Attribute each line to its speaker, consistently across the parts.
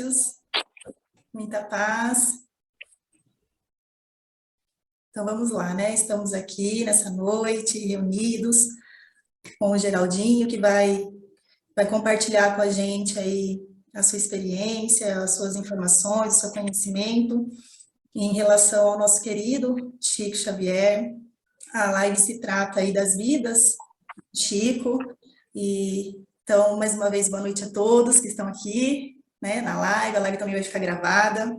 Speaker 1: Vinícius, muita paz. Então vamos lá, né? Estamos aqui nessa noite, reunidos com o Geraldinho, que vai compartilhar com a gente aí a sua experiência, as suas informações, o seu conhecimento em relação ao nosso querido Chico Xavier. A live se trata aí das vidas de Chico, e então, mais uma vez, boa noite a todos que estão aqui, né, na live. A live também vai ficar gravada.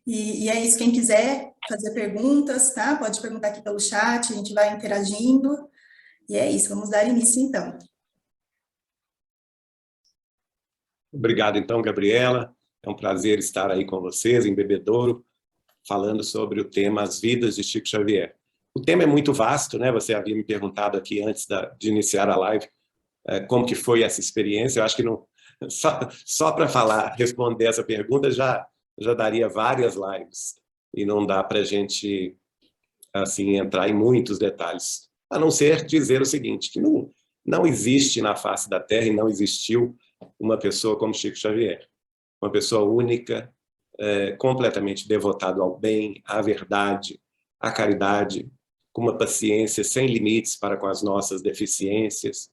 Speaker 1: E é isso, quem quiser fazer perguntas, tá? Pode perguntar aqui pelo chat, a gente vai interagindo. E é isso, vamos dar início então.
Speaker 2: Obrigado então, Gabriela. É um prazer estar aí com vocês em Bebedouro, falando sobre o tema As Vidas de Chico Xavier. O tema é muito vasto, né? Você havia me perguntado aqui antes de iniciar a live como que foi essa experiência. Eu acho que não, só para responder essa pergunta já daria várias lives e não dá para a gente assim entrar em muitos detalhes, a não ser dizer o seguinte, que não existe na face da Terra e não existiu uma pessoa como Chico Xavier, uma pessoa única, completamente devotado ao bem, à verdade, à caridade, com uma paciência sem limites para com as nossas deficiências,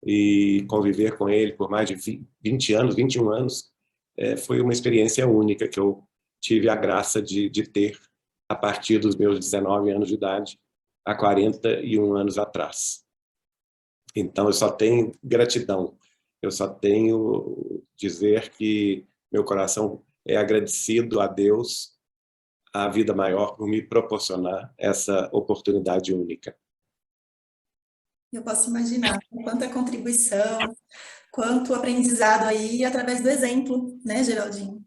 Speaker 2: e conviver com ele por mais de 20 anos, 21 anos, foi uma experiência única que eu tive a graça de ter a partir dos meus 19 anos de idade, há 41 anos atrás. Então, eu só tenho gratidão, eu só tenho dizer que meu coração é agradecido a Deus, à vida maior, por me proporcionar essa oportunidade única.
Speaker 1: Eu posso imaginar quanta contribuição, quanto aprendizado aí através do exemplo, né, Geraldinho?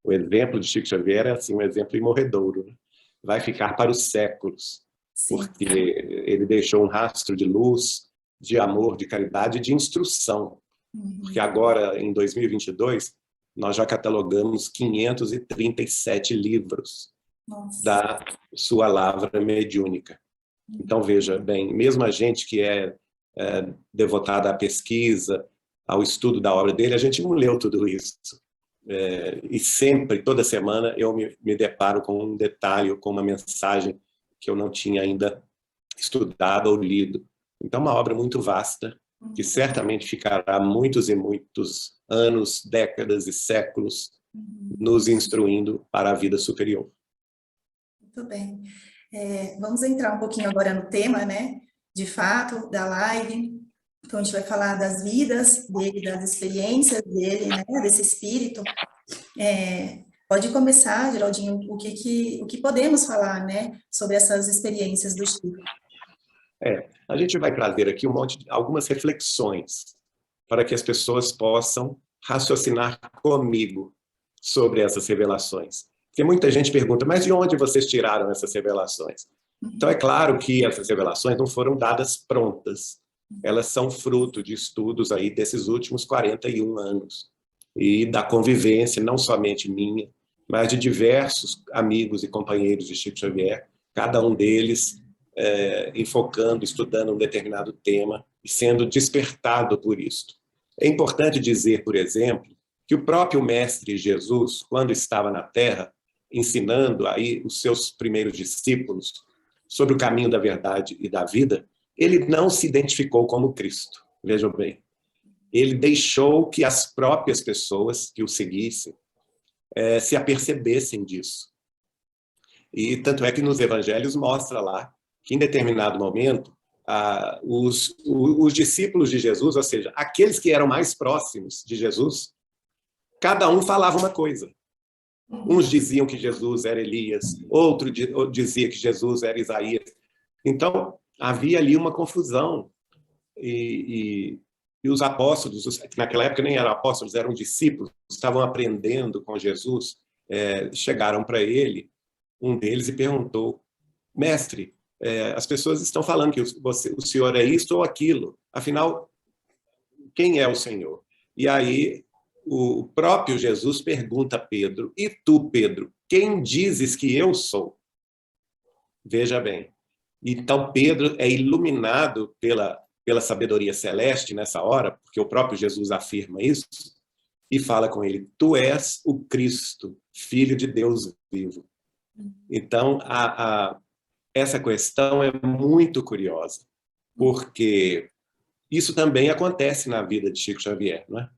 Speaker 2: O exemplo de Chico Xavier é assim, um exemplo imorredouro, né? Vai ficar para os séculos, sim, porque ele deixou um rastro de luz, de amor, de caridade e de instrução. Porque agora, em 2022, nós já catalogamos 537 livros da sua lavra mediúnica. Então, veja bem, mesmo a gente que é devotada à pesquisa, ao estudo da obra dele, a gente não leu tudo isso. E sempre, toda semana, eu me deparo com um detalhe, com uma mensagem que eu não tinha ainda estudado ou lido. Então, uma obra muito vasta, que certamente ficará muitos e muitos anos, décadas e séculos nos instruindo para a vida superior.
Speaker 1: Muito bem. Vamos entrar um pouquinho agora no tema, né, de fato, da live. Então, a gente vai falar das vidas dele, das experiências dele, né, desse espírito. Pode começar, Geraldinho, o que podemos falar, né, sobre essas experiências do Chico?
Speaker 2: A gente vai trazer aqui algumas reflexões para que as pessoas possam raciocinar comigo sobre essas revelações. Porque muita gente pergunta, mas de onde vocês tiraram essas revelações? Então, é claro que essas revelações não foram dadas prontas. Elas são fruto de estudos aí desses últimos 41 anos. E da convivência, não somente minha, mas de diversos amigos e companheiros de Chico Xavier, cada um deles enfocando, estudando um determinado tema e sendo despertado por isto. É importante dizer, por exemplo, que o próprio Mestre Jesus, quando estava na Terra, ensinando aí os seus primeiros discípulos sobre o caminho da verdade e da vida, ele não se identificou como Cristo, vejam bem. Ele deixou que as próprias pessoas que o seguissem se apercebessem disso. E tanto é que nos evangelhos mostra lá que, em determinado momento, os discípulos de Jesus, ou seja, aqueles que eram mais próximos de Jesus, cada um falava uma coisa. Uns diziam que Jesus era Elias, outro dizia que Jesus era Isaías. Então, havia ali uma confusão. E os apóstolos, que naquela época nem eram apóstolos, eram discípulos, estavam aprendendo com Jesus, chegaram para ele, um deles, e perguntou, mestre, as pessoas estão falando que o senhor é isto ou aquilo, afinal, quem é o Senhor? E aí o próprio Jesus pergunta a Pedro, e tu, Pedro, quem dizes que eu sou? Veja bem, então Pedro é iluminado pela sabedoria celeste nessa hora, porque o próprio Jesus afirma isso, e fala com ele: tu és o Cristo, Filho de Deus vivo. Então, essa questão é muito curiosa, porque isso também acontece na vida de Chico Xavier, não é?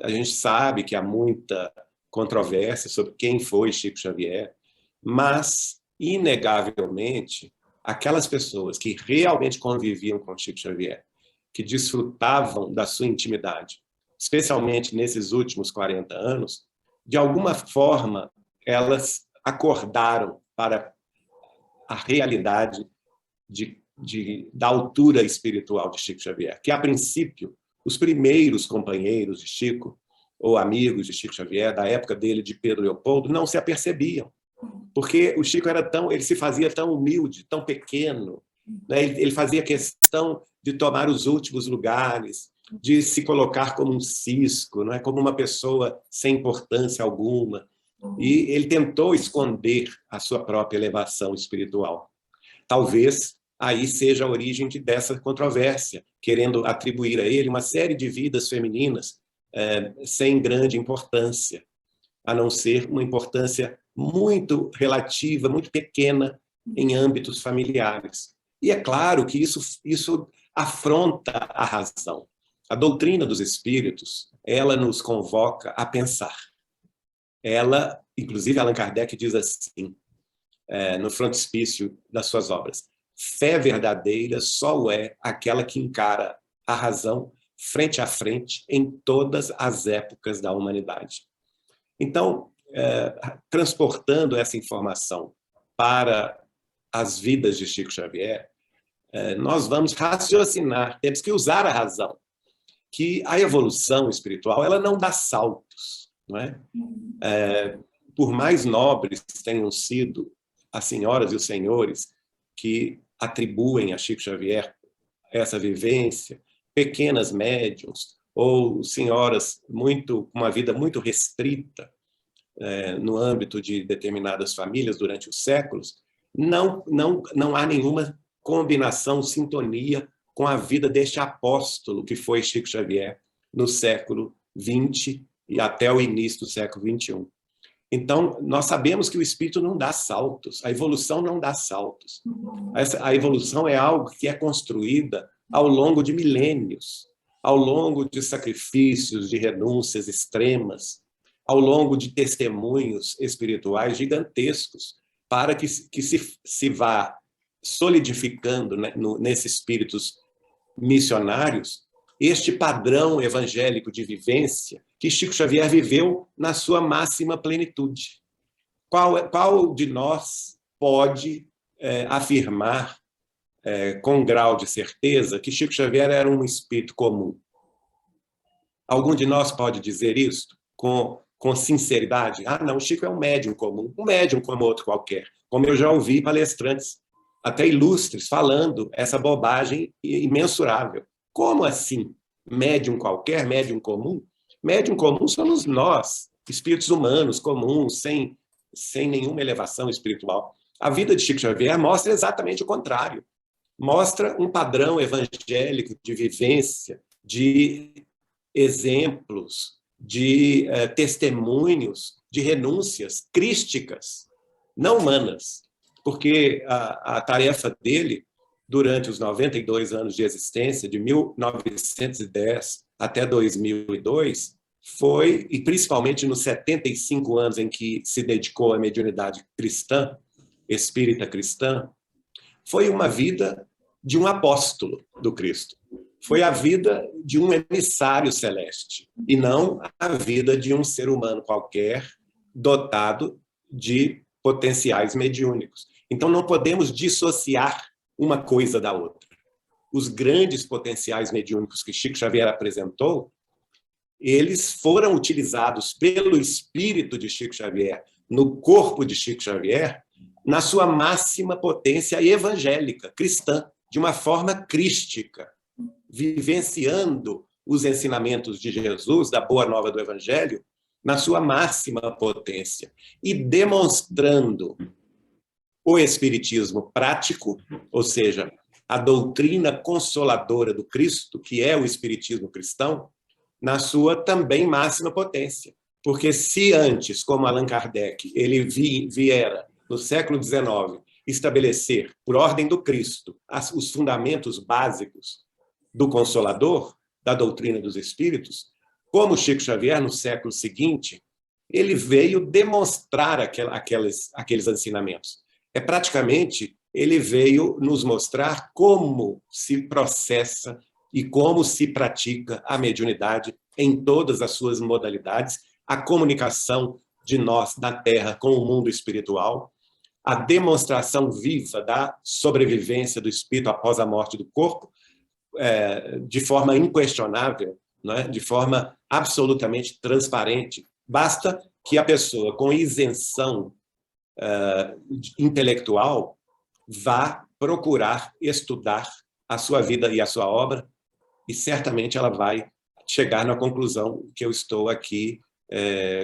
Speaker 2: A gente sabe que há muita controvérsia sobre quem foi Chico Xavier, mas, inegavelmente, aquelas pessoas que realmente conviviam com Chico Xavier, que desfrutavam da sua intimidade, especialmente nesses últimos 40 anos, de alguma forma, elas acordaram para a realidade da altura espiritual de Chico Xavier, que, a princípio, os primeiros companheiros de Chico, ou amigos de Chico Xavier, da época dele, de Pedro Leopoldo, não se apercebiam, porque o Chico ele se fazia tão humilde, tão pequeno, né? Ele fazia questão de tomar os últimos lugares, de se colocar como um cisco, não é? Como uma pessoa sem importância alguma, e ele tentou esconder a sua própria elevação espiritual. Talvez aí seja a origem dessa controvérsia, querendo atribuir a ele uma série de vidas femininas sem grande importância, a não ser uma importância muito relativa, muito pequena em âmbitos familiares. E é claro que isso afronta a razão. A doutrina dos espíritos, ela nos convoca a pensar. Ela, inclusive Allan Kardec diz assim, no frontispício das suas obras: fé verdadeira só o é aquela que encara a razão frente a frente em todas as épocas da humanidade. Então, transportando essa informação para as vidas de Chico Xavier, nós vamos raciocinar, temos que usar a razão, que a evolução espiritual ela não dá saltos, não é? Por mais nobres tenham sido as senhoras e os senhores que atribuem a Chico Xavier essa vivência, pequenas médiuns ou senhoras com uma vida muito restrita no âmbito de determinadas famílias durante os séculos, não há nenhuma combinação, sintonia com a vida deste apóstolo que foi Chico Xavier no século XX e até o início do século XXI. Então, nós sabemos que o espírito não dá saltos, a evolução não dá saltos. A evolução é algo que é construída ao longo de milênios, ao longo de sacrifícios, de renúncias extremas, ao longo de testemunhos espirituais gigantescos, para que se vá solidificando, né, nesses espíritos missionários, este padrão evangélico de vivência que Chico Xavier viveu na sua máxima plenitude. Qual de nós pode afirmar com grau de certeza que Chico Xavier era um espírito comum? Algum de nós pode dizer isso com sinceridade? Ah, não, Chico é um médium comum, um médium como outro qualquer. Como eu já ouvi palestrantes, até ilustres, falando essa bobagem imensurável. Como assim? Médium qualquer, médium comum? Médium comum somos nós, espíritos humanos comuns, sem nenhuma elevação espiritual. A vida de Chico Xavier mostra exatamente o contrário. Mostra um padrão evangélico de vivência, de exemplos, de testemunhos, de renúncias crísticas, não humanas, porque a tarefa dele, durante os 92 anos de existência, de 1910 até 2002, foi, e principalmente nos 75 anos em que se dedicou à mediunidade cristã, espírita cristã, foi uma vida de um apóstolo do Cristo. Foi a vida de um emissário celeste, e não a vida de um ser humano qualquer dotado de potenciais mediúnicos. Então, não podemos dissociar uma coisa da outra. Os grandes potenciais mediúnicos que Chico Xavier apresentou, eles foram utilizados pelo espírito de Chico Xavier, no corpo de Chico Xavier, na sua máxima potência evangélica, cristã, de uma forma crística, vivenciando os ensinamentos de Jesus, da Boa Nova do Evangelho, na sua máxima potência, e demonstrando o espiritismo prático, ou seja, a doutrina consoladora do Cristo, que é o espiritismo cristão, na sua também máxima potência. Porque se antes, como Allan Kardec, ele viera no século XIX estabelecer, por ordem do Cristo, os fundamentos básicos do Consolador, da doutrina dos Espíritos, como Chico Xavier, no século seguinte, ele veio demonstrar aqueles ensinamentos. Praticamente, ele veio nos mostrar como se processa e como se pratica a mediunidade em todas as suas modalidades, a comunicação de nós, da Terra, com o mundo espiritual, a demonstração viva da sobrevivência do espírito após a morte do corpo, de forma inquestionável, né? De forma absolutamente transparente. Basta que a pessoa com isenção intelectual vá procurar estudar a sua vida e a sua obra, e certamente ela vai chegar na conclusão que eu estou aqui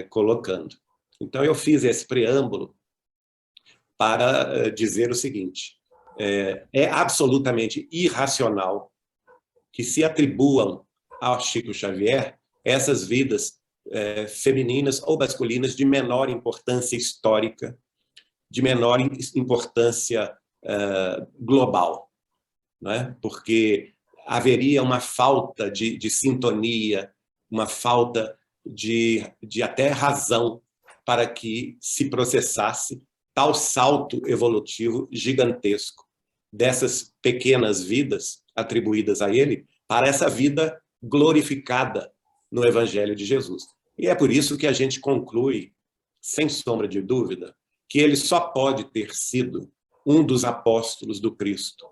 Speaker 2: colocando. Então, eu fiz esse preâmbulo para dizer o seguinte: é absolutamente irracional que se atribuam ao Chico Xavier essas vidas femininas ou masculinas de menor importância histórica, de menor importância global, né? Porque haveria uma falta de sintonia, uma falta de até razão para que se processasse tal salto evolutivo gigantesco dessas pequenas vidas atribuídas a ele para essa vida glorificada no Evangelho de Jesus. E é por isso que a gente conclui, sem sombra de dúvida, que ele só pode ter sido um dos apóstolos do Cristo,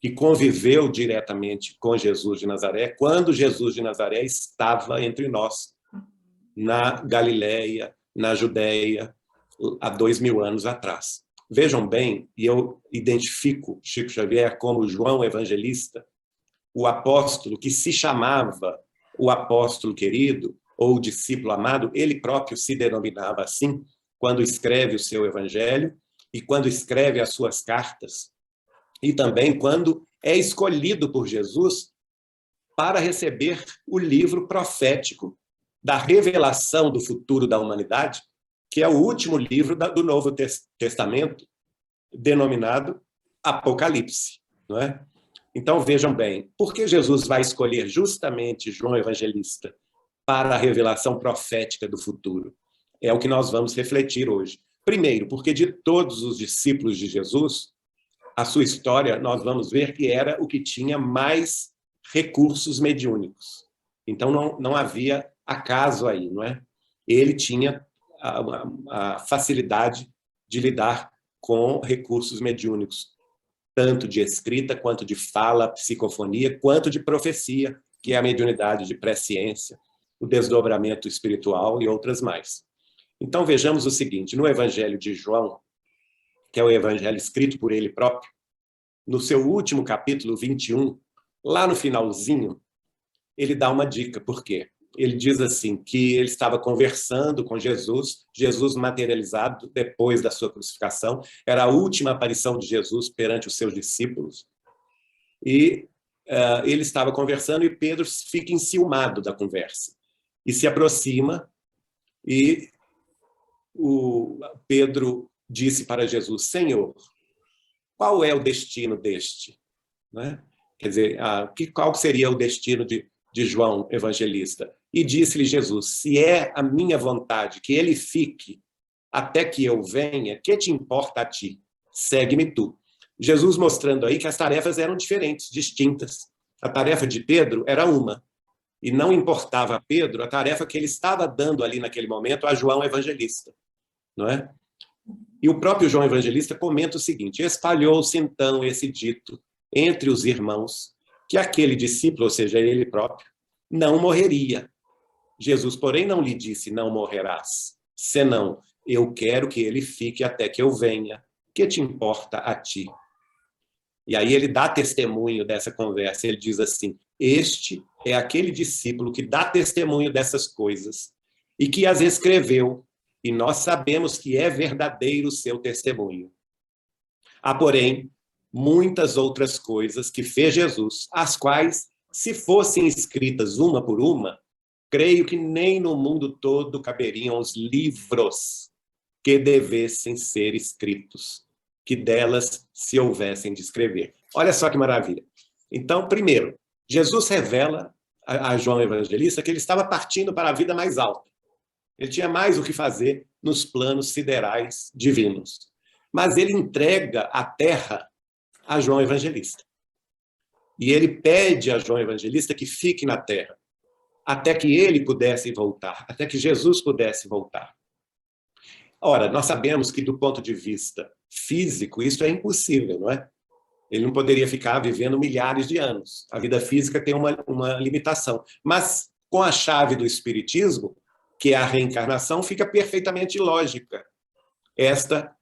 Speaker 2: que conviveu diretamente com Jesus de Nazaré, quando Jesus de Nazaré estava entre nós, na Galileia, na Judéia, há 2000 anos atrás. Vejam bem, e eu identifico Chico Xavier como João Evangelista, o apóstolo que se chamava o apóstolo querido, ou o discípulo amado, ele próprio se denominava assim, quando escreve o seu evangelho e quando escreve as suas cartas, e também quando é escolhido por Jesus para receber o livro profético da revelação do futuro da humanidade, que é o último livro do Novo Testamento, denominado Apocalipse, não é? Então, vejam bem, por que Jesus vai escolher justamente João Evangelista para a revelação profética do futuro? É o que nós vamos refletir hoje. Primeiro, porque de todos os discípulos de Jesus, a sua história, nós vamos ver que era o que tinha mais recursos mediúnicos. Então, não havia acaso aí, não é? Ele tinha a facilidade de lidar com recursos mediúnicos, tanto de escrita, quanto de fala, psicofonia, quanto de profecia, que é a mediunidade de presciência, o desdobramento espiritual e outras mais. Então, vejamos o seguinte: no Evangelho de João, que é o evangelho escrito por ele próprio, no seu último capítulo 21, lá no finalzinho, ele dá uma dica. Por quê? Ele diz assim, que ele estava conversando com Jesus, Jesus materializado depois da sua crucificação, era a última aparição de Jesus perante os seus discípulos, e ele estava conversando e Pedro fica enciumado da conversa, e se aproxima, e o Pedro disse para Jesus: Senhor, qual é o destino deste? Né? Quer dizer, qual seria o destino de João Evangelista? E disse-lhe Jesus: se é a minha vontade que ele fique até que eu venha, que te importa a ti? Segue-me tu. Jesus mostrando aí que as tarefas eram diferentes, distintas. A tarefa de Pedro era uma, e não importava a Pedro a tarefa que ele estava dando ali naquele momento a João Evangelista, não é? E o próprio João Evangelista comenta o seguinte: espalhou-se então esse dito entre os irmãos, que aquele discípulo, ou seja, ele próprio, não morreria. Jesus, porém, não lhe disse: não morrerás, senão eu quero que ele fique até que eu venha. Que te importa a ti? E aí ele dá testemunho dessa conversa, ele diz assim: este é aquele discípulo que dá testemunho dessas coisas e que as escreveu, e nós sabemos que é verdadeiro o seu testemunho. Há, porém, muitas outras coisas que fez Jesus, as quais, se fossem escritas uma por uma, creio que nem no mundo todo caberiam os livros que devessem ser escritos, que delas se houvessem de escrever. Olha só que maravilha. Então, primeiro, Jesus revela a João Evangelista que ele estava partindo para a vida mais alta. Ele tinha mais o que fazer nos planos siderais divinos. Mas ele entrega a terra a João Evangelista. E ele pede a João Evangelista que fique na terra, até que ele pudesse voltar, até que Jesus pudesse voltar. Ora, nós sabemos que, do ponto de vista físico, isso é impossível, não é? Ele não poderia ficar vivendo milhares de anos. A vida física tem uma limitação. Mas, com a chave do Espiritismo, que é a reencarnação, fica perfeitamente lógica esta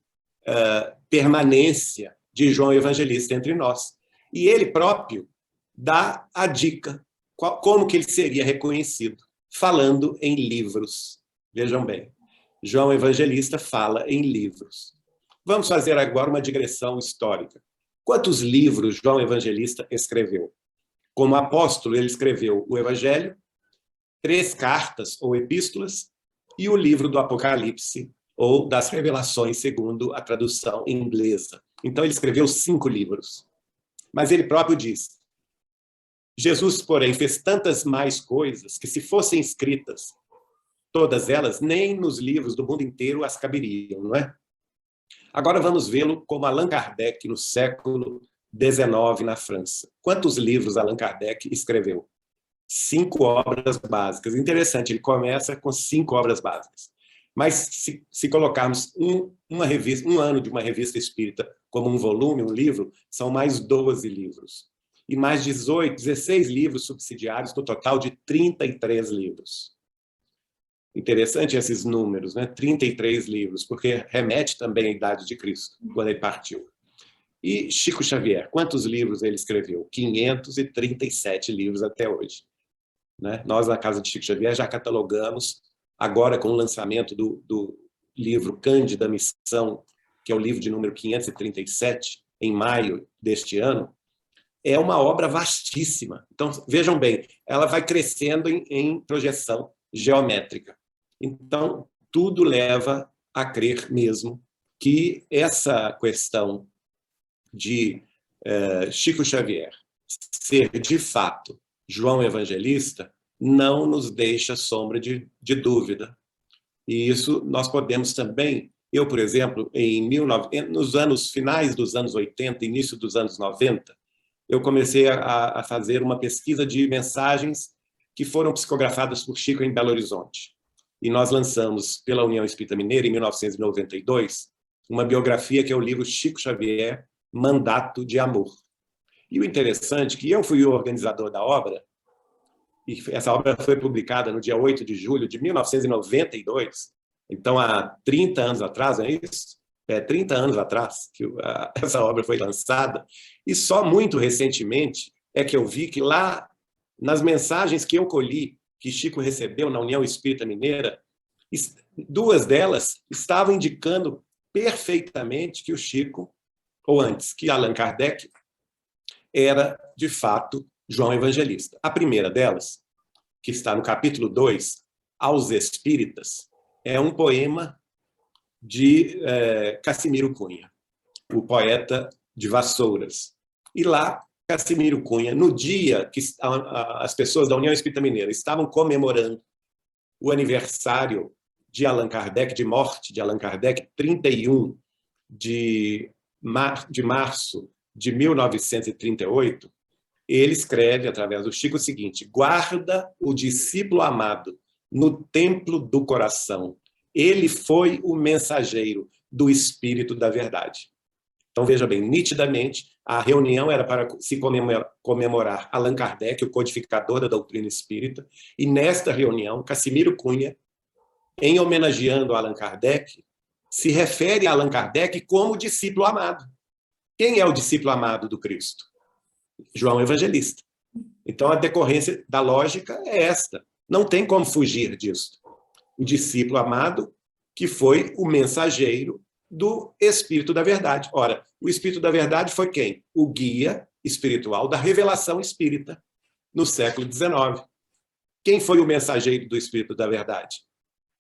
Speaker 2: permanência de João Evangelista entre nós. E ele próprio dá a dica, como que ele seria reconhecido, falando em livros. Vejam bem, João Evangelista fala em livros. Vamos fazer agora uma digressão histórica. Quantos livros João Evangelista escreveu? Como apóstolo, ele escreveu o Evangelho, 3 cartas ou epístolas e o livro do Apocalipse, ou das Revelações, segundo a tradução inglesa. Então, ele escreveu 5 livros. Mas ele próprio diz: Jesus, porém, fez tantas mais coisas que, se fossem escritas, todas elas, nem nos livros do mundo inteiro as caberiam, não é? Agora vamos vê-lo como Allan Kardec, no século XIX, na França. Quantos livros Allan Kardec escreveu? 5 obras básicas. Interessante, ele começa com 5 obras básicas. Mas se colocarmos um ano de uma revista espírita como um volume, um livro, são mais 12 livros. E mais 16 livros subsidiários, no total de 33 livros. Interessante esses números, né? 33 livros, porque remete também à idade de Cristo, quando ele partiu. E Chico Xavier, quantos livros ele escreveu? 537 livros até hoje. Né? Nós, na Casa de Chico Xavier, já catalogamos, agora com o lançamento do livro Cândida Missão, que é o livro de número 537, em maio deste ano, é uma obra vastíssima. Então, vejam bem, ela vai crescendo em projeção geométrica. Então, tudo leva a crer mesmo que essa questão de Chico Xavier ser, de fato, João Evangelista, não nos deixa sombra de dúvida. E isso nós podemos também... Eu, por exemplo, nos anos finais dos anos 80, início dos anos 90, eu comecei a fazer uma pesquisa de mensagens que foram psicografadas por Chico em Belo Horizonte. E nós lançamos, pela União Espírita Mineira, em 1992, uma biografia que é o livro Chico Xavier, Mandato de Amor. E o interessante é que eu fui o organizador da obra, e essa obra foi publicada no dia 8 de julho de 1992, então há 30 anos atrás, não é isso? 30 anos atrás que essa obra foi lançada, e só muito recentemente é que eu vi que lá, nas mensagens que eu colhi, que Chico recebeu na União Espírita Mineira, 2 delas estavam indicando perfeitamente que o Chico, ou antes, que Allan Kardec, era, de fato, João Evangelista. A primeira delas, que está no capítulo 2, Aos Espíritas, é um poema de Cassimiro Cunha, o poeta de Vassouras. E lá, Cassimiro Cunha, no dia que as pessoas da União Espírita Mineira estavam comemorando o aniversário de Allan Kardec, de morte de Allan Kardec, 31 de março de 1938, ele escreve, através do Chico, o seguinte: guarda o discípulo amado no templo do coração. Ele foi o mensageiro do Espírito da Verdade. Então, veja bem, nitidamente, a reunião era para se comemorar Allan Kardec, o codificador da doutrina espírita, e nesta reunião, Cassimiro Cunha, em homenageando Allan Kardec, se refere a Allan Kardec como discípulo amado. Quem é o discípulo amado do Cristo? João Evangelista. Então, a decorrência da lógica é esta. Não tem como fugir disso. O discípulo amado, que foi o mensageiro do Espírito da Verdade. Ora, o Espírito da Verdade foi quem? O guia espiritual da revelação espírita no século XIX. Quem foi o mensageiro do Espírito da Verdade?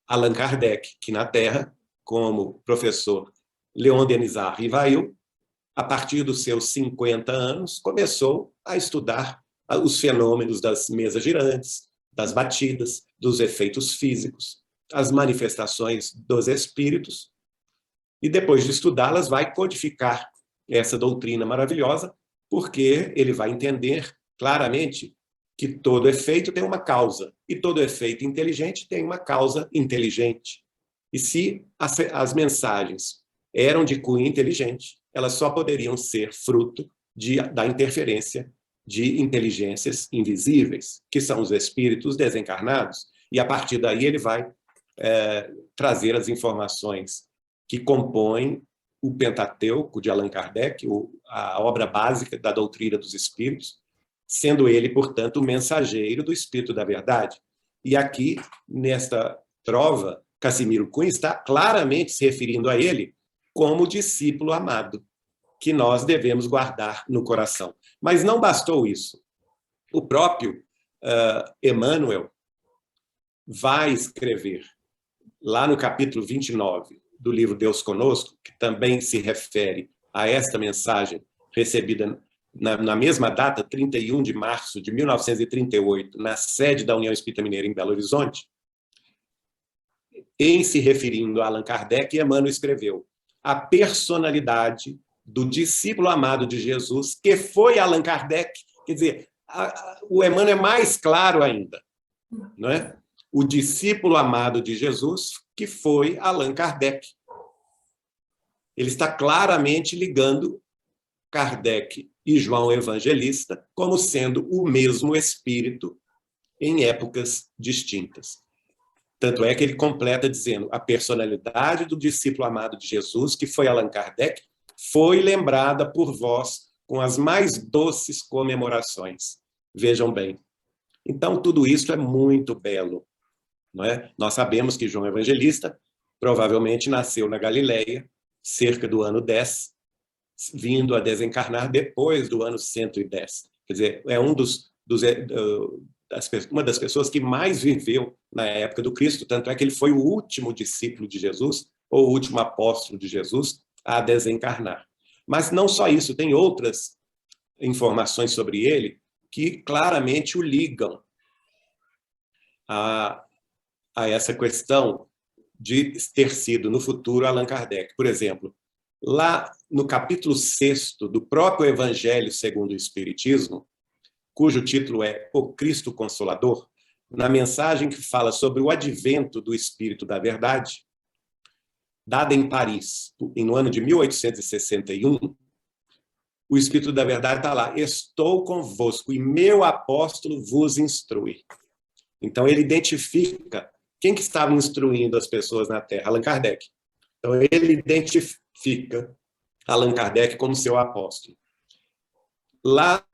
Speaker 2: Allan Kardec, que na Terra, como professor Leon Denisard Rivail, a partir dos seus 50 anos, começou a estudar os fenômenos das mesas girantes, das batidas, dos efeitos físicos, as manifestações dos espíritos, e depois de estudá-las, vai codificar essa doutrina maravilhosa, porque ele vai entender claramente que todo efeito tem uma causa, e todo efeito inteligente tem uma causa inteligente. E se as mensagens eram de cunho inteligente, elas só poderiam ser fruto da interferência de inteligências invisíveis, que são os espíritos desencarnados, e a partir daí ele vai trazer as informações que compõem o Pentateuco de Allan Kardec, a obra básica da doutrina dos espíritos, sendo ele, portanto, o mensageiro do Espírito da Verdade. E aqui, nesta prova, Casimiro Cunha está claramente se referindo a ele como discípulo amado, que nós devemos guardar no coração. Mas não bastou isso. O próprio Emmanuel vai escrever, lá no capítulo 29 do livro Deus Conosco, que também se refere a esta mensagem recebida na mesma data, 31 de março de 1938, na sede da União Espírita Mineira em Belo Horizonte, em se referindo a Allan Kardec, Emmanuel escreveu: a personalidade do discípulo amado de Jesus, que foi Allan Kardec. Quer dizer, o Emmanuel é mais claro ainda, não é? O discípulo amado de Jesus, que foi Allan Kardec. Ele está claramente ligando Kardec e João Evangelista como sendo o mesmo espírito em épocas distintas. Tanto é que ele completa dizendo: a personalidade do discípulo amado de Jesus, que foi Allan Kardec, foi lembrada por vós com as mais doces comemorações. Vejam bem. Então, tudo isso é muito belo, não é? Nós sabemos que João Evangelista provavelmente nasceu na Galileia, cerca do ano 10, vindo a desencarnar depois do ano 110. Quer dizer, é uma das pessoas que mais viveu na época do Cristo, tanto é que ele foi o último discípulo de Jesus, ou o último apóstolo de Jesus, a desencarnar. Mas não só isso, tem outras informações sobre ele que claramente o ligam a essa questão de ter sido, no futuro, Allan Kardec. Por exemplo, lá no capítulo 6 do próprio Evangelho segundo o Espiritismo, cujo título é O Cristo Consolador, na mensagem que fala sobre o advento do Espírito da Verdade, dada em Paris, no ano de 1861, o Espírito da Verdade está lá: estou convosco e meu apóstolo vos instrui. Então, ele identifica quem que estava instruindo as pessoas na Terra, Allan Kardec. Então, ele identifica Allan Kardec como seu apóstolo. Lá,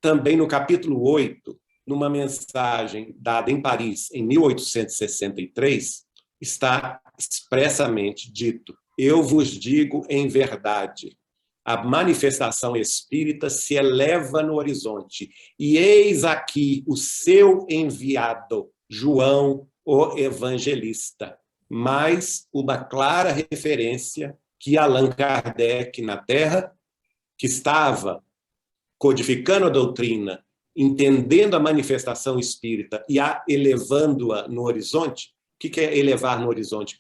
Speaker 2: também no capítulo 8, numa mensagem dada em Paris, em 1863, está expressamente dito: eu vos digo em verdade, a manifestação espírita se eleva no horizonte, e eis aqui o seu enviado, João, o Evangelista. Mais uma clara referência que Allan Kardec, na Terra, que estava codificando a doutrina, entendendo a manifestação espírita e elevando-a no horizonte. O que é elevar no horizonte?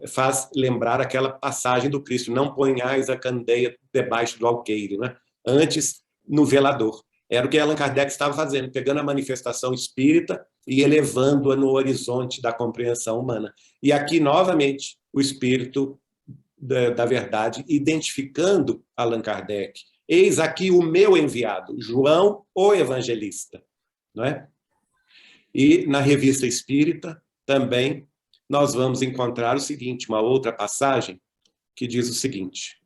Speaker 2: Faz lembrar aquela passagem do Cristo: não ponhais a candeia debaixo do alqueire, né? Antes no velador. Era o que Allan Kardec estava fazendo, pegando a manifestação espírita e elevando-a no horizonte da compreensão humana. E aqui, novamente, o Espírito da Verdade identificando Allan Kardec: eis aqui o meu enviado, João, o Evangelista. Não é? E na Revista Espírita, também, nós vamos encontrar o seguinte, uma outra passagem que diz o seguinte: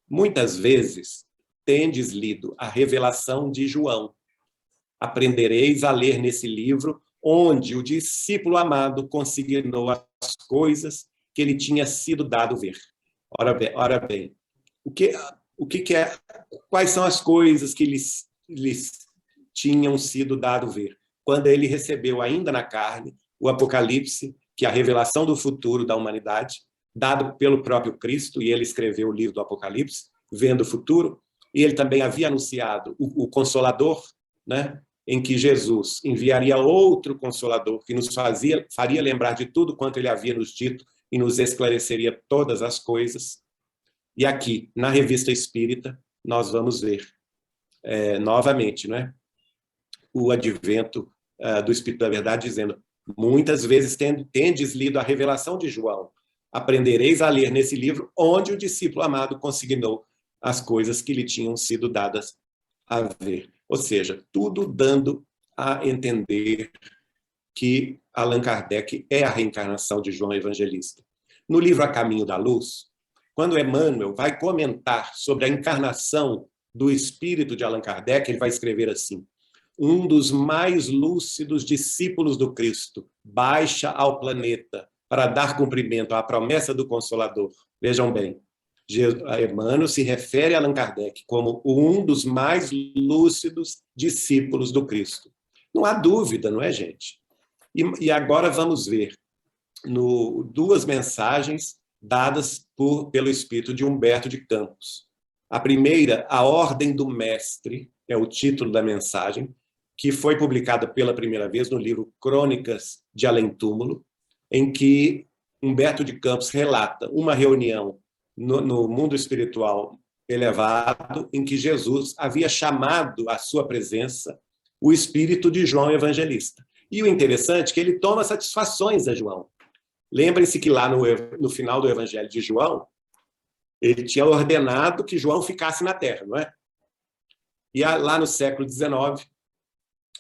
Speaker 2: muitas vezes tendes lido a revelação de João. Aprendereis a ler nesse livro, onde o discípulo amado consignou as coisas que lhe tinha sido dado ver. Ora bem, quais são as coisas que lhes tinham sido dado ver? quando ele recebeu ainda na carne o Apocalipse, que é a revelação do futuro da humanidade, dado pelo próprio Cristo, e ele escreveu o livro do Apocalipse, vendo o futuro, e ele também havia anunciado o Consolador, né, em que Jesus enviaria outro Consolador, que nos faria lembrar de tudo quanto ele havia nos dito e nos esclareceria todas as coisas. E aqui, na Revista Espírita, nós vamos ver novamente, né, o advento do Espírito da Verdade, dizendo: muitas vezes tendes lido a revelação de João, aprendereis a ler nesse livro onde o discípulo amado consignou as coisas que lhe tinham sido dadas a ver. Ou seja, tudo dando a entender que Allan Kardec é a reencarnação de João Evangelista. No livro A Caminho da Luz, quando Emmanuel vai comentar sobre a encarnação do espírito de Allan Kardec, ele vai escrever assim: um dos mais lúcidos discípulos do Cristo baixa ao planeta para dar cumprimento à promessa do Consolador. Vejam bem, Emmanuel se refere a Allan Kardec como um dos mais lúcidos discípulos do Cristo. Não há dúvida, não é, gente? E agora vamos ver duas mensagens dadas pelo espírito de Humberto de Campos. A primeira, A Ordem do Mestre, é o título da mensagem, que foi publicada pela primeira vez no livro Crônicas de Além Túmulo, em que Humberto de Campos relata uma reunião no mundo espiritual elevado, em que Jesus havia chamado à sua presença o espírito de João Evangelista. E o interessante é que ele toma satisfações a João. Lembrem-se que lá no final do Evangelho de João, ele tinha ordenado que João ficasse na Terra, não é? E lá no século XIX,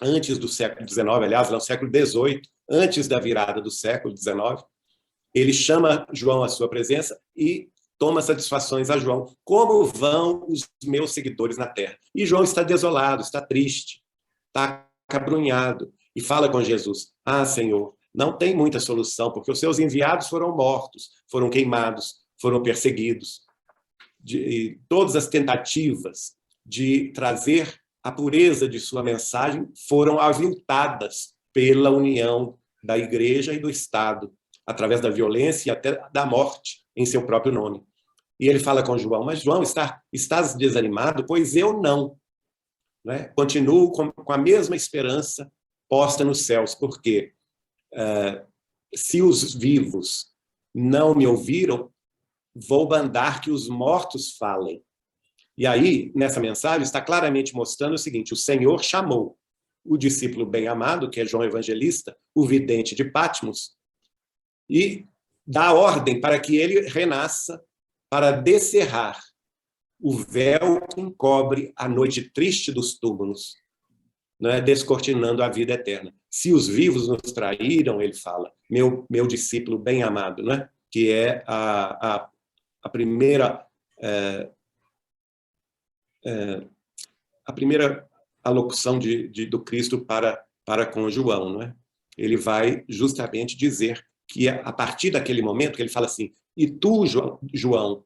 Speaker 2: antes do século XIX, aliás, no século XVIII, antes da virada do século XIX, ele chama João à sua presença e toma satisfações a João. Como vão os meus seguidores na Terra? E João está desolado, está triste, está acabrunhado, e fala com Jesus: ah, Senhor, não tem muita solução, porque os seus enviados foram mortos, foram queimados, foram perseguidos. E todas as tentativas de trazer a pureza de sua mensagem foram aviltadas pela união da Igreja e do Estado, através da violência e até da morte em seu próprio nome. E ele fala com João: mas João, estás desanimado? Pois eu não. Né? Continuo com a mesma esperança posta nos céus, porque se os vivos não me ouviram, vou mandar que os mortos falem. E aí, nessa mensagem, está claramente mostrando o seguinte: o Senhor chamou o discípulo bem-amado, que é João Evangelista, o vidente de Patmos, e dá ordem para que ele renasça, para descerrar o véu que encobre a noite triste dos túmulos, né, descortinando a vida eterna. Se os vivos nos traíram, ele fala, meu discípulo bem-amado, né, que é a primeira alocução do Cristo para com João, não é? Ele vai justamente dizer que a partir daquele momento que ele fala assim: e tu, João,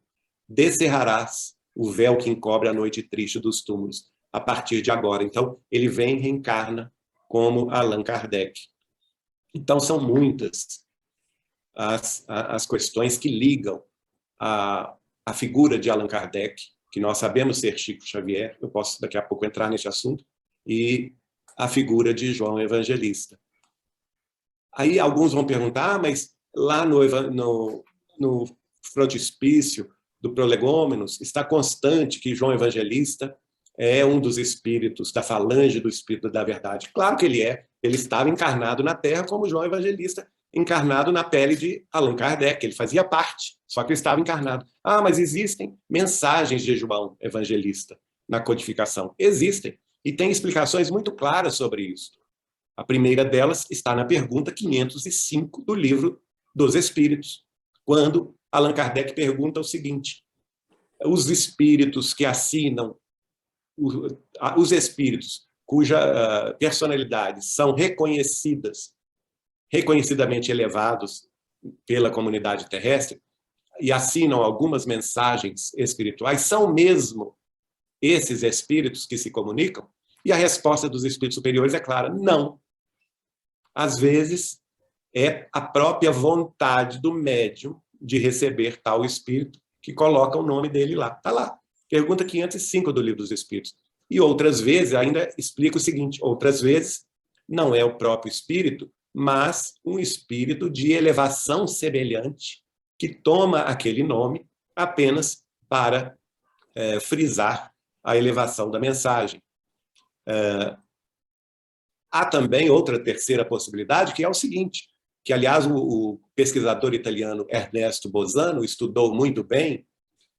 Speaker 2: descerrarás o véu que encobre a noite triste dos túmulos, a partir de agora. Então, ele vem e reencarna como Allan Kardec. Então, são muitas as questões que ligam a figura de Allan Kardec, que nós sabemos ser Chico Xavier, eu posso daqui a pouco entrar nesse assunto, e a figura de João Evangelista. Aí alguns vão perguntar: mas lá no frontispício do Prolegômenos está constante que João Evangelista é um dos espíritos, da falange do Espírito da Verdade. Claro que ele é. Ele estava encarnado na Terra como João Evangelista, encarnado na pele de Allan Kardec. Ele fazia parte, só que ele estava encarnado. Ah, mas existem mensagens de João Evangelista na codificação. Existem. E tem explicações muito claras sobre isso. A primeira delas está na pergunta 505 do Livro dos Espíritos, quando Allan Kardec pergunta o seguinte: os espíritos que assinam, os espíritos cuja personalidades são reconhecidamente elevados pela comunidade terrestre e assinam algumas mensagens espirituais, são mesmo esses espíritos que se comunicam? E a resposta dos espíritos superiores é clara: não. Às vezes, é a própria vontade do médium de receber tal espírito que coloca o nome dele lá. Está lá. Pergunta 505 do Livro dos Espíritos. E outras vezes, ainda explica o seguinte, outras vezes, não é o próprio espírito, mas um espírito de elevação semelhante que toma aquele nome apenas para frisar a elevação da mensagem. Há também outra terceira possibilidade, que é o seguinte, que, aliás, o pesquisador italiano Ernesto Bosano estudou muito bem,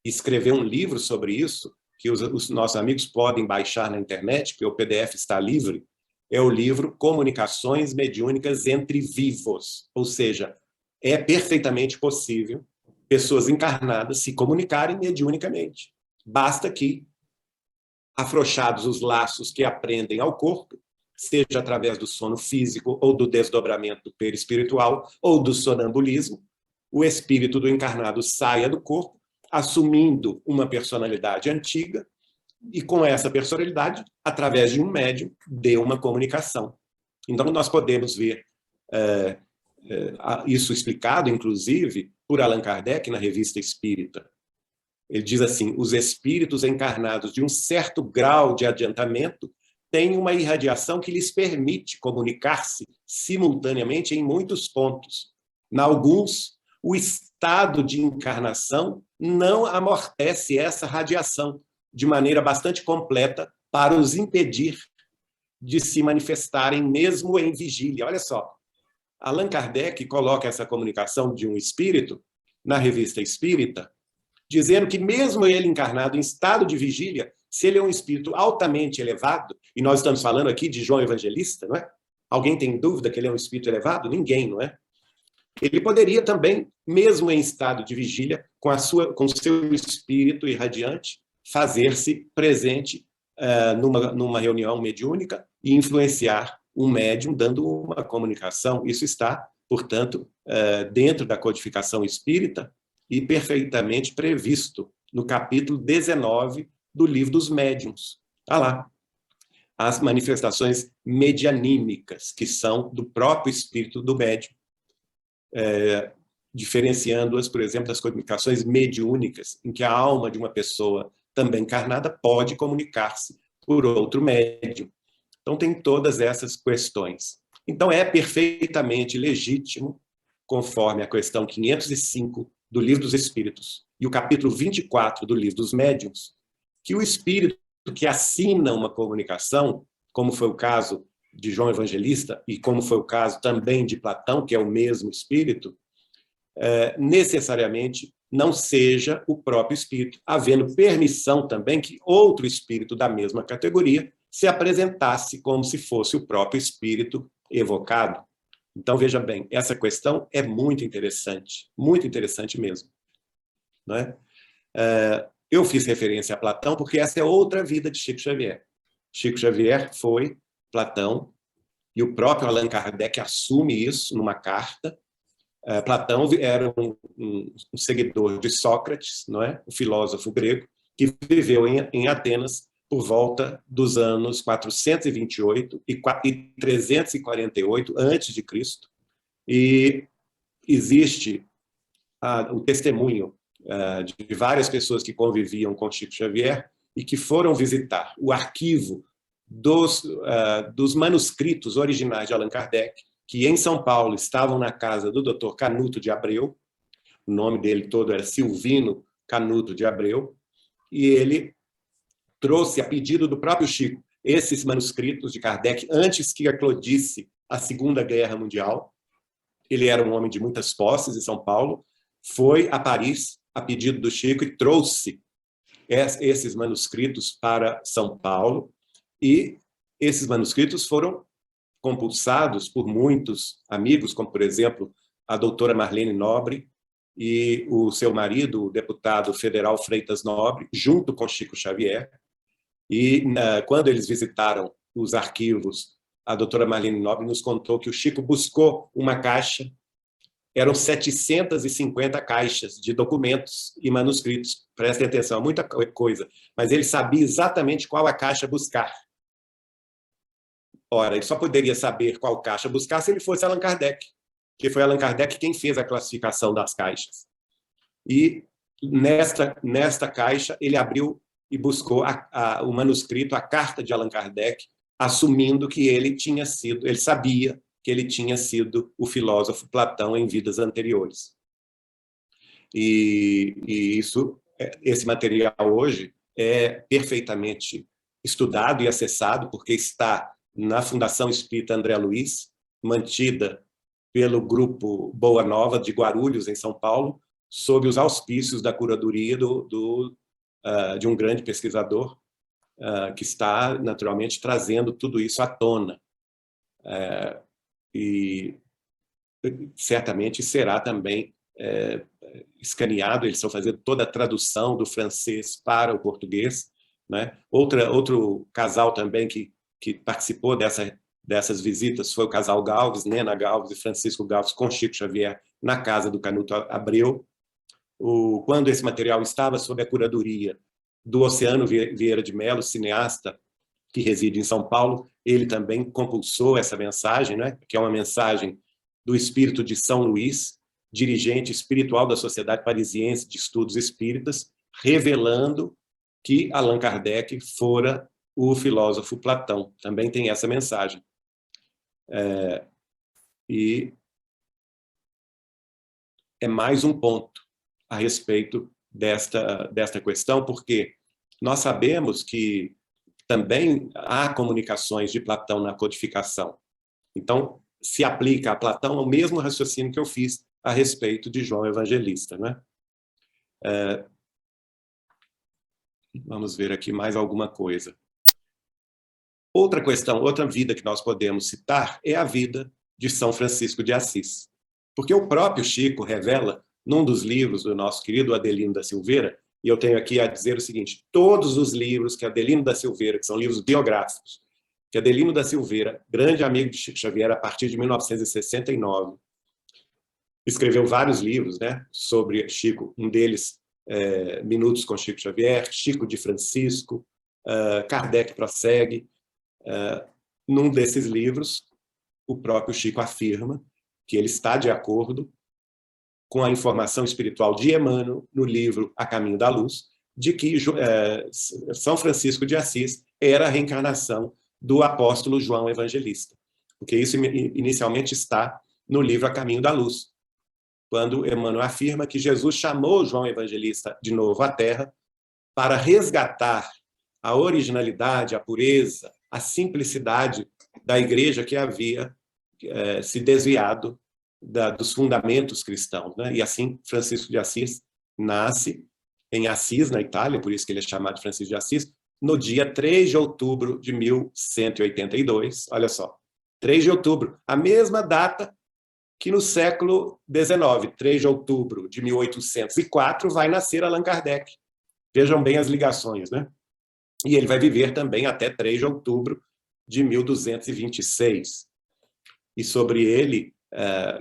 Speaker 2: escreveu um livro sobre isso, que os nossos amigos podem baixar na internet, porque o PDF está livre, é o livro Comunicações Mediúnicas entre Vivos, ou seja, é perfeitamente possível pessoas encarnadas se comunicarem mediunicamente. Basta que, afrouxados os laços que aprendem ao corpo, seja através do sono físico ou do desdobramento perispiritual ou do sonambulismo, o espírito do encarnado saia do corpo, assumindo uma personalidade antiga, e com essa personalidade, através de um médium, dê uma comunicação. Então, nós podemos ver isso explicado, inclusive, por Allan Kardec na Revista Espírita. Ele diz assim, os espíritos encarnados de um certo grau de adiantamento têm uma irradiação que lhes permite comunicar-se simultaneamente em muitos pontos. Em alguns, o estado de encarnação não amortece essa radiação de maneira bastante completa para os impedir de se manifestarem mesmo em vigília. Olha só, Allan Kardec coloca essa comunicação de um espírito na Revista Espírita, dizendo que mesmo ele encarnado em estado de vigília, se ele é um espírito altamente elevado, e nós estamos falando aqui de João Evangelista, não é? Alguém tem dúvida que ele é um espírito elevado? Ninguém, não é? Ele poderia também, mesmo em estado de vigília, com o seu espírito irradiante, fazer-se presente numa reunião mediúnica e influenciar um médium dando uma comunicação. Isso está, portanto, dentro da codificação espírita e perfeitamente previsto no capítulo 19 do Livro dos Médiuns. Está lá. As manifestações medianímicas, que são do próprio espírito do médium, diferenciando-as, por exemplo, das comunicações mediúnicas, em que a alma de uma pessoa também encarnada pode comunicar-se por outro médium. Então, tem todas essas questões. Então, é perfeitamente legítimo, conforme a questão 505 do Livro dos Espíritos e o capítulo 24 do Livro dos Médiuns, que o espírito que assina uma comunicação, como foi o caso de João Evangelista e como foi o caso também de Platão, que é o mesmo espírito, necessariamente não seja o próprio espírito, havendo permissão também que outro espírito da mesma categoria se apresentasse como se fosse o próprio espírito evocado. Então, veja bem, essa questão é muito interessante mesmo. Não é? Eu fiz referência a Platão porque essa é outra vida de Chico Xavier. Chico Xavier foi Platão, e o próprio Allan Kardec assume isso numa carta. Platão era um seguidor de Sócrates, não é? O filósofo grego, que viveu em Atenas por volta dos anos 428 e 348 a.C. E existe o testemunho de várias pessoas que conviviam com Chico Xavier e que foram visitar o arquivo dos manuscritos originais de Allan Kardec, que em São Paulo estavam na casa do Dr. Canuto de Abreu. O nome dele todo era Silvino Canuto de Abreu, e ele trouxe, a pedido do próprio Chico, esses manuscritos de Kardec antes que eclodisse a Segunda Guerra Mundial. Ele era um homem de muitas posses em São Paulo, foi a Paris a pedido do Chico e trouxe esses manuscritos para São Paulo, e esses manuscritos foram compulsados por muitos amigos, como, por exemplo, a doutora Marlene Nobre e o seu marido, o deputado federal Freitas Nobre, junto com Chico Xavier. E quando eles visitaram os arquivos, a doutora Marlene Nobre nos contou que o Chico buscou uma caixa, eram 750 caixas de documentos e manuscritos. Prestem atenção, muita coisa. Mas ele sabia exatamente qual a caixa buscar. Ora, ele só poderia saber qual caixa buscar se ele fosse Allan Kardec, que foi Allan Kardec quem fez a classificação das caixas. E nesta caixa ele abriu e buscou o manuscrito, a carta de Allan Kardec, assumindo que ele sabia que ele tinha sido o filósofo Platão em vidas anteriores. E esse material hoje é perfeitamente estudado e acessado, porque está na Fundação Espírita André Luiz, mantida pelo grupo Boa Nova de Guarulhos, em São Paulo, sob os auspícios da curadoria de um grande pesquisador que está, naturalmente, trazendo tudo isso à tona. E certamente será também escaneado, eles estão fazendo toda a tradução do francês para o português, né? Outro casal também que participou dessas visitas foi o casal Galves, Nena Galves e Francisco Galves, com Chico Xavier, na casa do Canuto Abreu. Quando esse material estava sob a curadoria do Oceano Vieira de Mello, cineasta que reside em São Paulo, ele também compulsou essa mensagem, né? Que é uma mensagem do espírito de São Luís, dirigente espiritual da Sociedade Parisiense de Estudos Espíritas, revelando que Allan Kardec fora o filósofo Platão. Também tem essa mensagem. E é mais um ponto a respeito desta questão, porque nós sabemos que também há comunicações de Platão na codificação. Então, se aplica a Platão o mesmo raciocínio que eu fiz a respeito de João Evangelista, né? Vamos ver aqui mais alguma coisa. Outra questão, outra vida que nós podemos citar é a vida de São Francisco de Assis. Porque o próprio Chico revela, num dos livros do nosso querido Adelino da Silveira, e eu tenho aqui a dizer o seguinte: todos os livros que Adelino da Silveira, que são livros biográficos, que Adelino da Silveira, grande amigo de Chico Xavier a partir de 1969, escreveu vários livros, né, sobre Chico, um deles, Minutos com Chico Xavier, Chico de Francisco, Kardec prossegue. Num desses livros, o próprio Chico afirma que ele está de acordo com a informação espiritual de Emmanuel, no livro A Caminho da Luz, de que São Francisco de Assis era a reencarnação do apóstolo João Evangelista. Porque isso inicialmente está no livro A Caminho da Luz, quando Emmanuel afirma que Jesus chamou João Evangelista de novo à Terra para resgatar a originalidade, a pureza, a simplicidade da igreja que havia se desviado dos fundamentos cristãos, né? E assim Francisco de Assis nasce em Assis, na Itália, por isso que ele é chamado de Francisco de Assis, no dia 3 de outubro de 1182, olha só, 3 de outubro, a mesma data que no século XIX, 3 de outubro de 1804, vai nascer Allan Kardec. Vejam bem as ligações, né? E ele vai viver também até 3 de outubro de 1226. E sobre ele,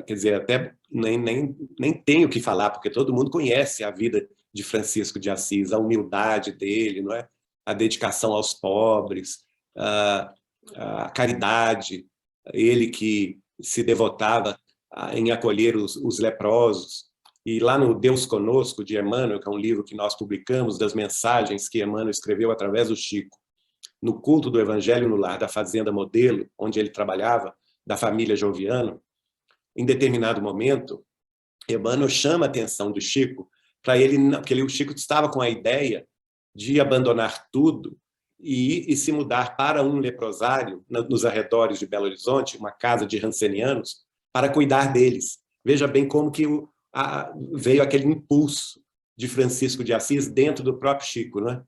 Speaker 2: quer dizer, até nem tenho o que falar, porque todo mundo conhece a vida de Francisco de Assis, a humildade dele, não é? A dedicação aos pobres, a caridade, ele que se devotava em acolher os leprosos. E lá no Deus Conosco, de Emmanuel, que é um livro que nós publicamos, das mensagens que Emmanuel escreveu através do Chico, no culto do Evangelho no Lar da Fazenda Modelo, onde ele trabalhava, da família Joviano, em determinado momento, Emmanuel chama a atenção do Chico para ele, porque o Chico estava com a ideia de abandonar tudo e se mudar para um leprosário nos arredores de Belo Horizonte, uma casa de rancenianos, para cuidar deles. Veja bem como que veio aquele impulso de Francisco de Assis dentro do próprio Chico, né?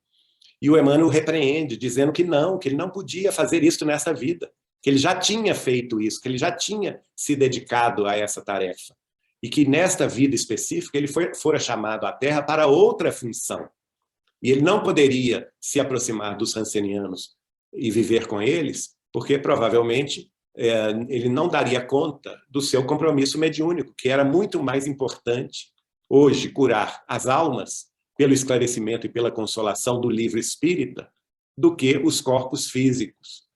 Speaker 2: E o Emmanuel repreende, dizendo que ele não podia fazer isso nessa vida, que ele já tinha feito isso, que ele já tinha se dedicado a essa tarefa, e que nesta vida específica ele fora chamado à Terra para outra função. E ele não poderia se aproximar dos rancenianos e viver com eles, porque provavelmente ele não daria conta do seu compromisso mediúnico, que era muito mais importante hoje curar as almas pelo esclarecimento e pela consolação do livro espírita do que os corpos físicos.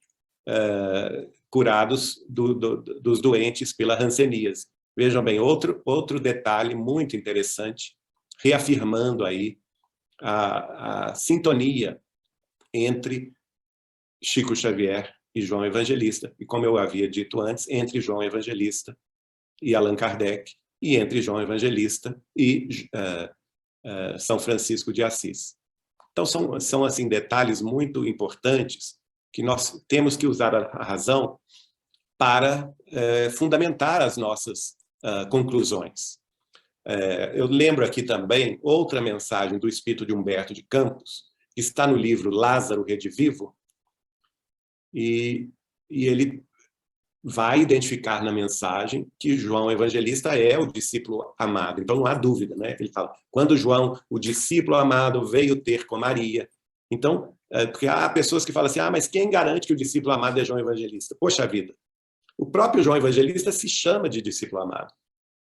Speaker 2: curados dos doentes pela hanseníase. Vejam bem, outro detalhe muito interessante, reafirmando aí a sintonia entre Chico Xavier e João Evangelista, e como eu havia dito antes, entre João Evangelista e Allan Kardec, e entre João Evangelista e São Francisco de Assis. Então, são assim, detalhes muito importantes que nós temos que usar a razão para fundamentar as nossas conclusões. Eu lembro aqui também outra mensagem do espírito de Humberto de Campos, que está no livro Lázaro Redivivo, e ele vai identificar na mensagem que João Evangelista é o discípulo amado. Então, não há dúvida, né? Ele fala, quando João, o discípulo amado, veio ter com Maria. Então, porque há pessoas que falam assim, mas quem garante que o discípulo amado é João Evangelista? Poxa vida, o próprio João Evangelista se chama de discípulo amado,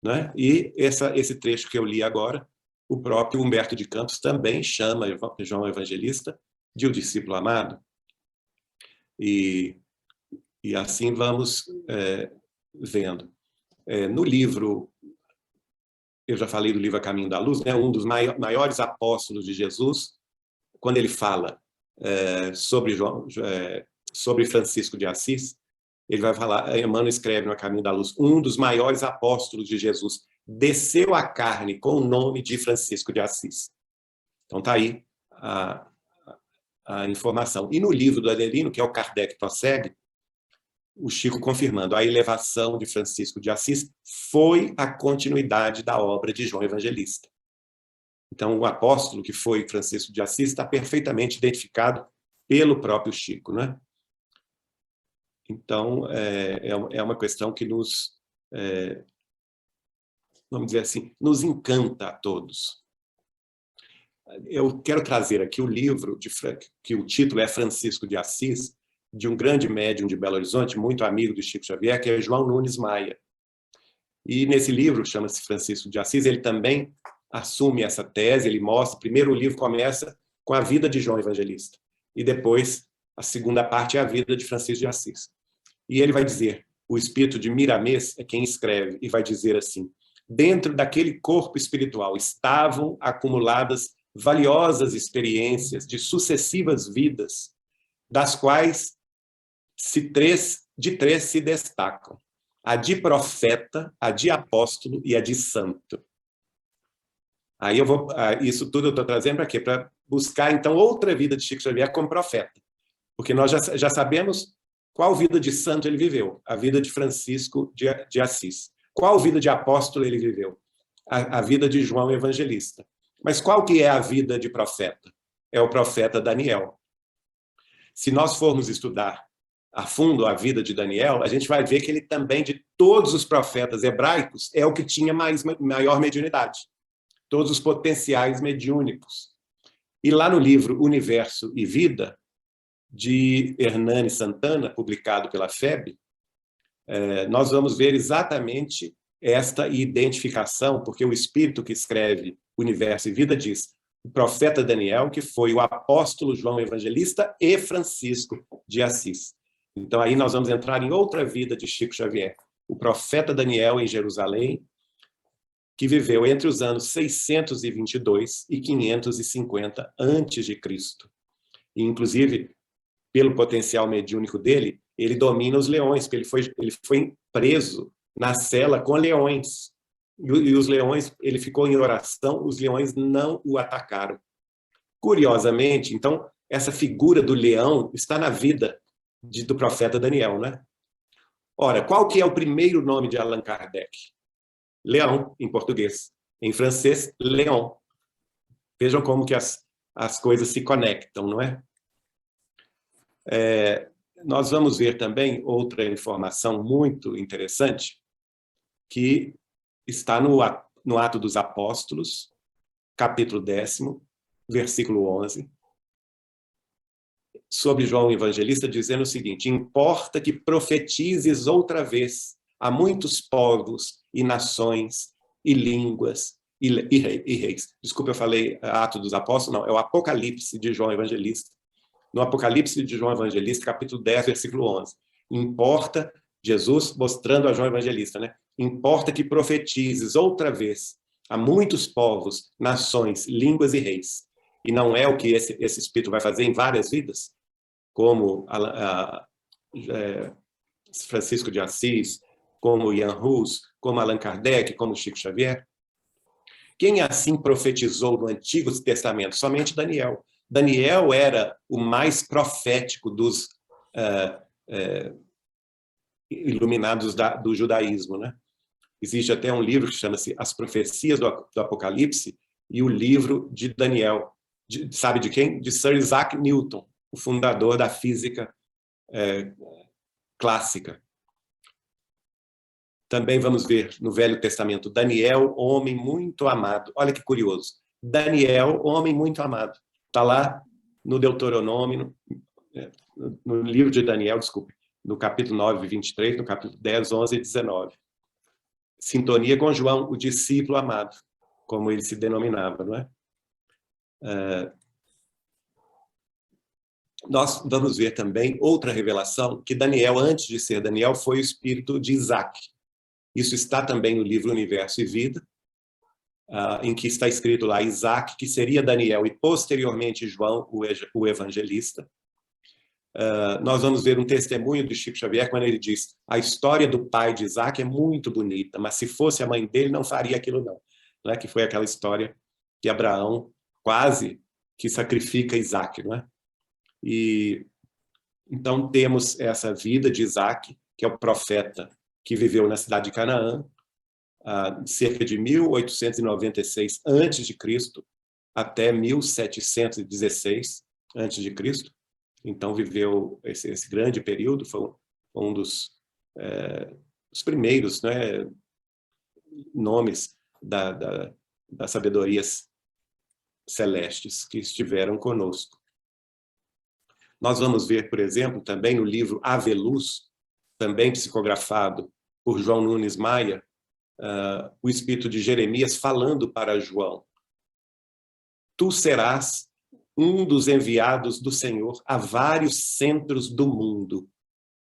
Speaker 2: né? E esse trecho que eu li agora, o próprio Humberto de Campos também chama João Evangelista de o discípulo amado. E assim vamos vendo. No livro, eu já falei do livro A Caminho da Luz, né, um dos maiores apóstolos de Jesus, quando ele fala sobre Francisco de Assis, ele vai falar, Emmanuel escreve no A Caminho da Luz, um dos maiores apóstolos de Jesus, desceu a carne com o nome de Francisco de Assis. Então está aí a informação. E no livro do Adelino, que é o Kardec Prossegue, o Chico confirmando, a elevação de Francisco de Assis foi a continuidade da obra de João Evangelista. Então, o apóstolo que foi Francisco de Assis está perfeitamente identificado pelo próprio Chico, né? Então, é uma questão que nos, vamos dizer assim, nos encanta a todos. Eu quero trazer aqui o livro, que o título é Francisco de Assis, de um grande médium de Belo Horizonte, muito amigo do Chico Xavier, que é João Nunes Maia. E nesse livro, chama-se Francisco de Assis, ele também assume essa tese, ele mostra, primeiro o livro começa com a vida de João Evangelista, e depois a segunda parte é a vida de Francisco de Assis. E ele vai dizer, o espírito de Miramês é quem escreve, e vai dizer assim, dentro daquele corpo espiritual estavam acumuladas valiosas experiências de sucessivas vidas, das quais de três se destacam. A de profeta, a de apóstolo e a de santo. Aí isso tudo eu estou trazendo para quê? Para buscar, então, outra vida de Chico Xavier como profeta. Porque nós já sabemos qual vida de santo ele viveu, a vida de Francisco de Assis. Qual vida de apóstolo ele viveu? A vida de João Evangelista. Mas qual que é a vida de profeta? É o profeta Daniel. Se nós formos estudar a fundo a vida de Daniel, a gente vai ver que ele também, de todos os profetas hebraicos, é o que tinha maior mediunidade. Todos os potenciais mediúnicos. E lá no livro Universo e Vida, de Hernani Santana, publicado pela FEB, nós vamos ver exatamente esta identificação, porque o espírito que escreve Universo e Vida diz o profeta Daniel, que foi o apóstolo João Evangelista e Francisco de Assis. Então, aí nós vamos entrar em outra vida de Chico Xavier. O profeta Daniel, em Jerusalém, que viveu entre os anos 622 e 550 a.C. E, inclusive, pelo potencial mediúnico dele, ele domina os leões, porque ele foi preso na cela com leões. E os leões, ele ficou em oração, os leões não o atacaram. Curiosamente, então, essa figura do leão está na vida do profeta Daniel, né? Ora, qual que é o primeiro nome de Allan Kardec? Leão, em português. Em francês, Léon. Vejam como que as coisas se conectam, não é? Nós vamos ver também outra informação muito interessante, que está no Ato dos Apóstolos, capítulo 10º, versículo 11, sobre João Evangelista, dizendo o seguinte: importa que profetizes outra vez a muitos povos e nações e línguas e reis. Desculpa, eu falei Ato dos Apóstolos, não, é o Apocalipse de João Evangelista. no Apocalipse de João Evangelista, capítulo 10, versículo 11. Importa, Jesus mostrando a João Evangelista, né? Importa que profetizes outra vez a muitos povos, nações, línguas e reis. E não é o que esse Espírito vai fazer em várias vidas? Como Francisco de Assis, como Jan Hus, como Allan Kardec, como Chico Xavier. Quem assim profetizou no Antigo Testamento? Somente Daniel. Daniel era o mais profético dos iluminados do judaísmo, né? Existe até um livro que chama-se As Profecias do Apocalipse e o livro de Daniel. Sabe de quem? De Sir Isaac Newton, o fundador da física clássica. Também vamos ver no Velho Testamento Daniel, homem muito amado. Olha que curioso. Daniel, homem muito amado. Está lá no Deuteronômio, no livro de Daniel, desculpe, no capítulo 9, 23, no capítulo 10, 11 e 19. Sintonia com João, o discípulo amado, como ele se denominava, não é? Nós vamos ver também outra revelação, que Daniel, antes de ser Daniel, foi o espírito de Isaac. Isso está também no livro Universo e Vida, em que está escrito lá Isaac, que seria Daniel, e posteriormente João, o evangelista. Nós vamos ver um testemunho de Chico Xavier quando ele diz: a história do pai de Isaac é muito bonita, mas se fosse a mãe dele não faria aquilo não. Não é que foi aquela história que Abraão quase que sacrifica Isaac, não é? E então temos essa vida de Isaac, que é o profeta que viveu na cidade de Canaã, cerca de 1896 a.C. até 1716 a.C. Então viveu esse grande período, foi um dos primeiros, né, nomes das sabedorias celestes que estiveram conosco. Nós vamos ver, por exemplo, também no livro Ave Luz, também psicografado por João Nunes Maia, o espírito de Jeremias falando para João: tu serás um dos enviados do Senhor a vários centros do mundo.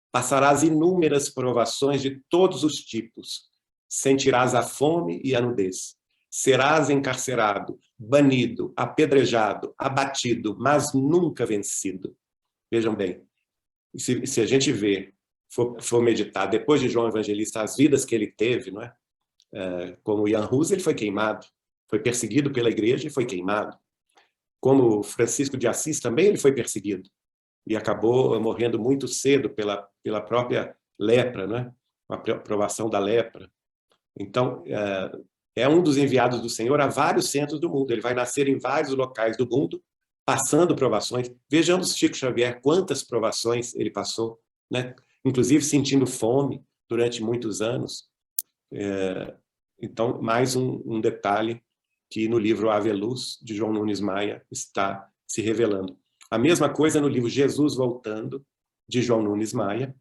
Speaker 2: Passarás inúmeras provações de todos os tipos. Sentirás a fome e a nudez. Serás encarcerado, banido, apedrejado, abatido, mas nunca vencido. Vejam bem, se a gente for meditar, depois de João Evangelista, as vidas que ele teve, não é? Como Jan Hus, ele foi queimado, foi perseguido pela igreja e foi queimado. Como Francisco de Assis também ele foi perseguido e acabou morrendo muito cedo pela própria lepra, né? A aprovação da lepra. Então, é um dos enviados do Senhor a vários centros do mundo. Ele vai nascer em vários locais do mundo, passando provações. Vejamos Chico Xavier, quantas provações ele passou, né? Inclusive sentindo fome durante muitos anos. Então, mais um detalhe que no livro Ave Luz, de João Nunes Maia, está se revelando. A mesma coisa no livro Jesus Voltando, de João Nunes Maia,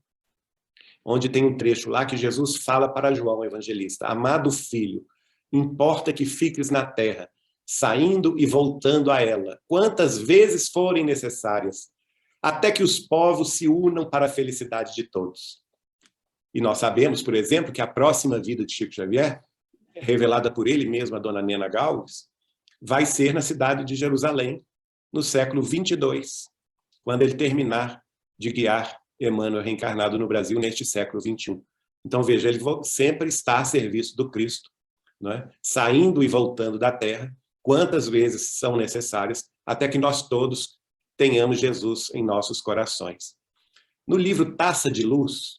Speaker 2: onde tem um trecho lá que Jesus fala para João Evangelista: amado filho, importa que fiques na terra, saindo e voltando a ela, quantas vezes forem necessárias, até que os povos se unam para a felicidade de todos. E nós sabemos, por exemplo, que a próxima vida de Chico Xavier, revelada por ele mesmo, a dona Nena Galves, vai ser na cidade de Jerusalém, no século 22, quando ele terminar de guiar Emmanuel reencarnado no Brasil neste século 21. Então, veja, ele sempre está a serviço do Cristo, não é? Saindo e voltando da Terra, quantas vezes são necessárias, até que nós todos tenhamos Jesus em nossos corações. No livro Taça de Luz,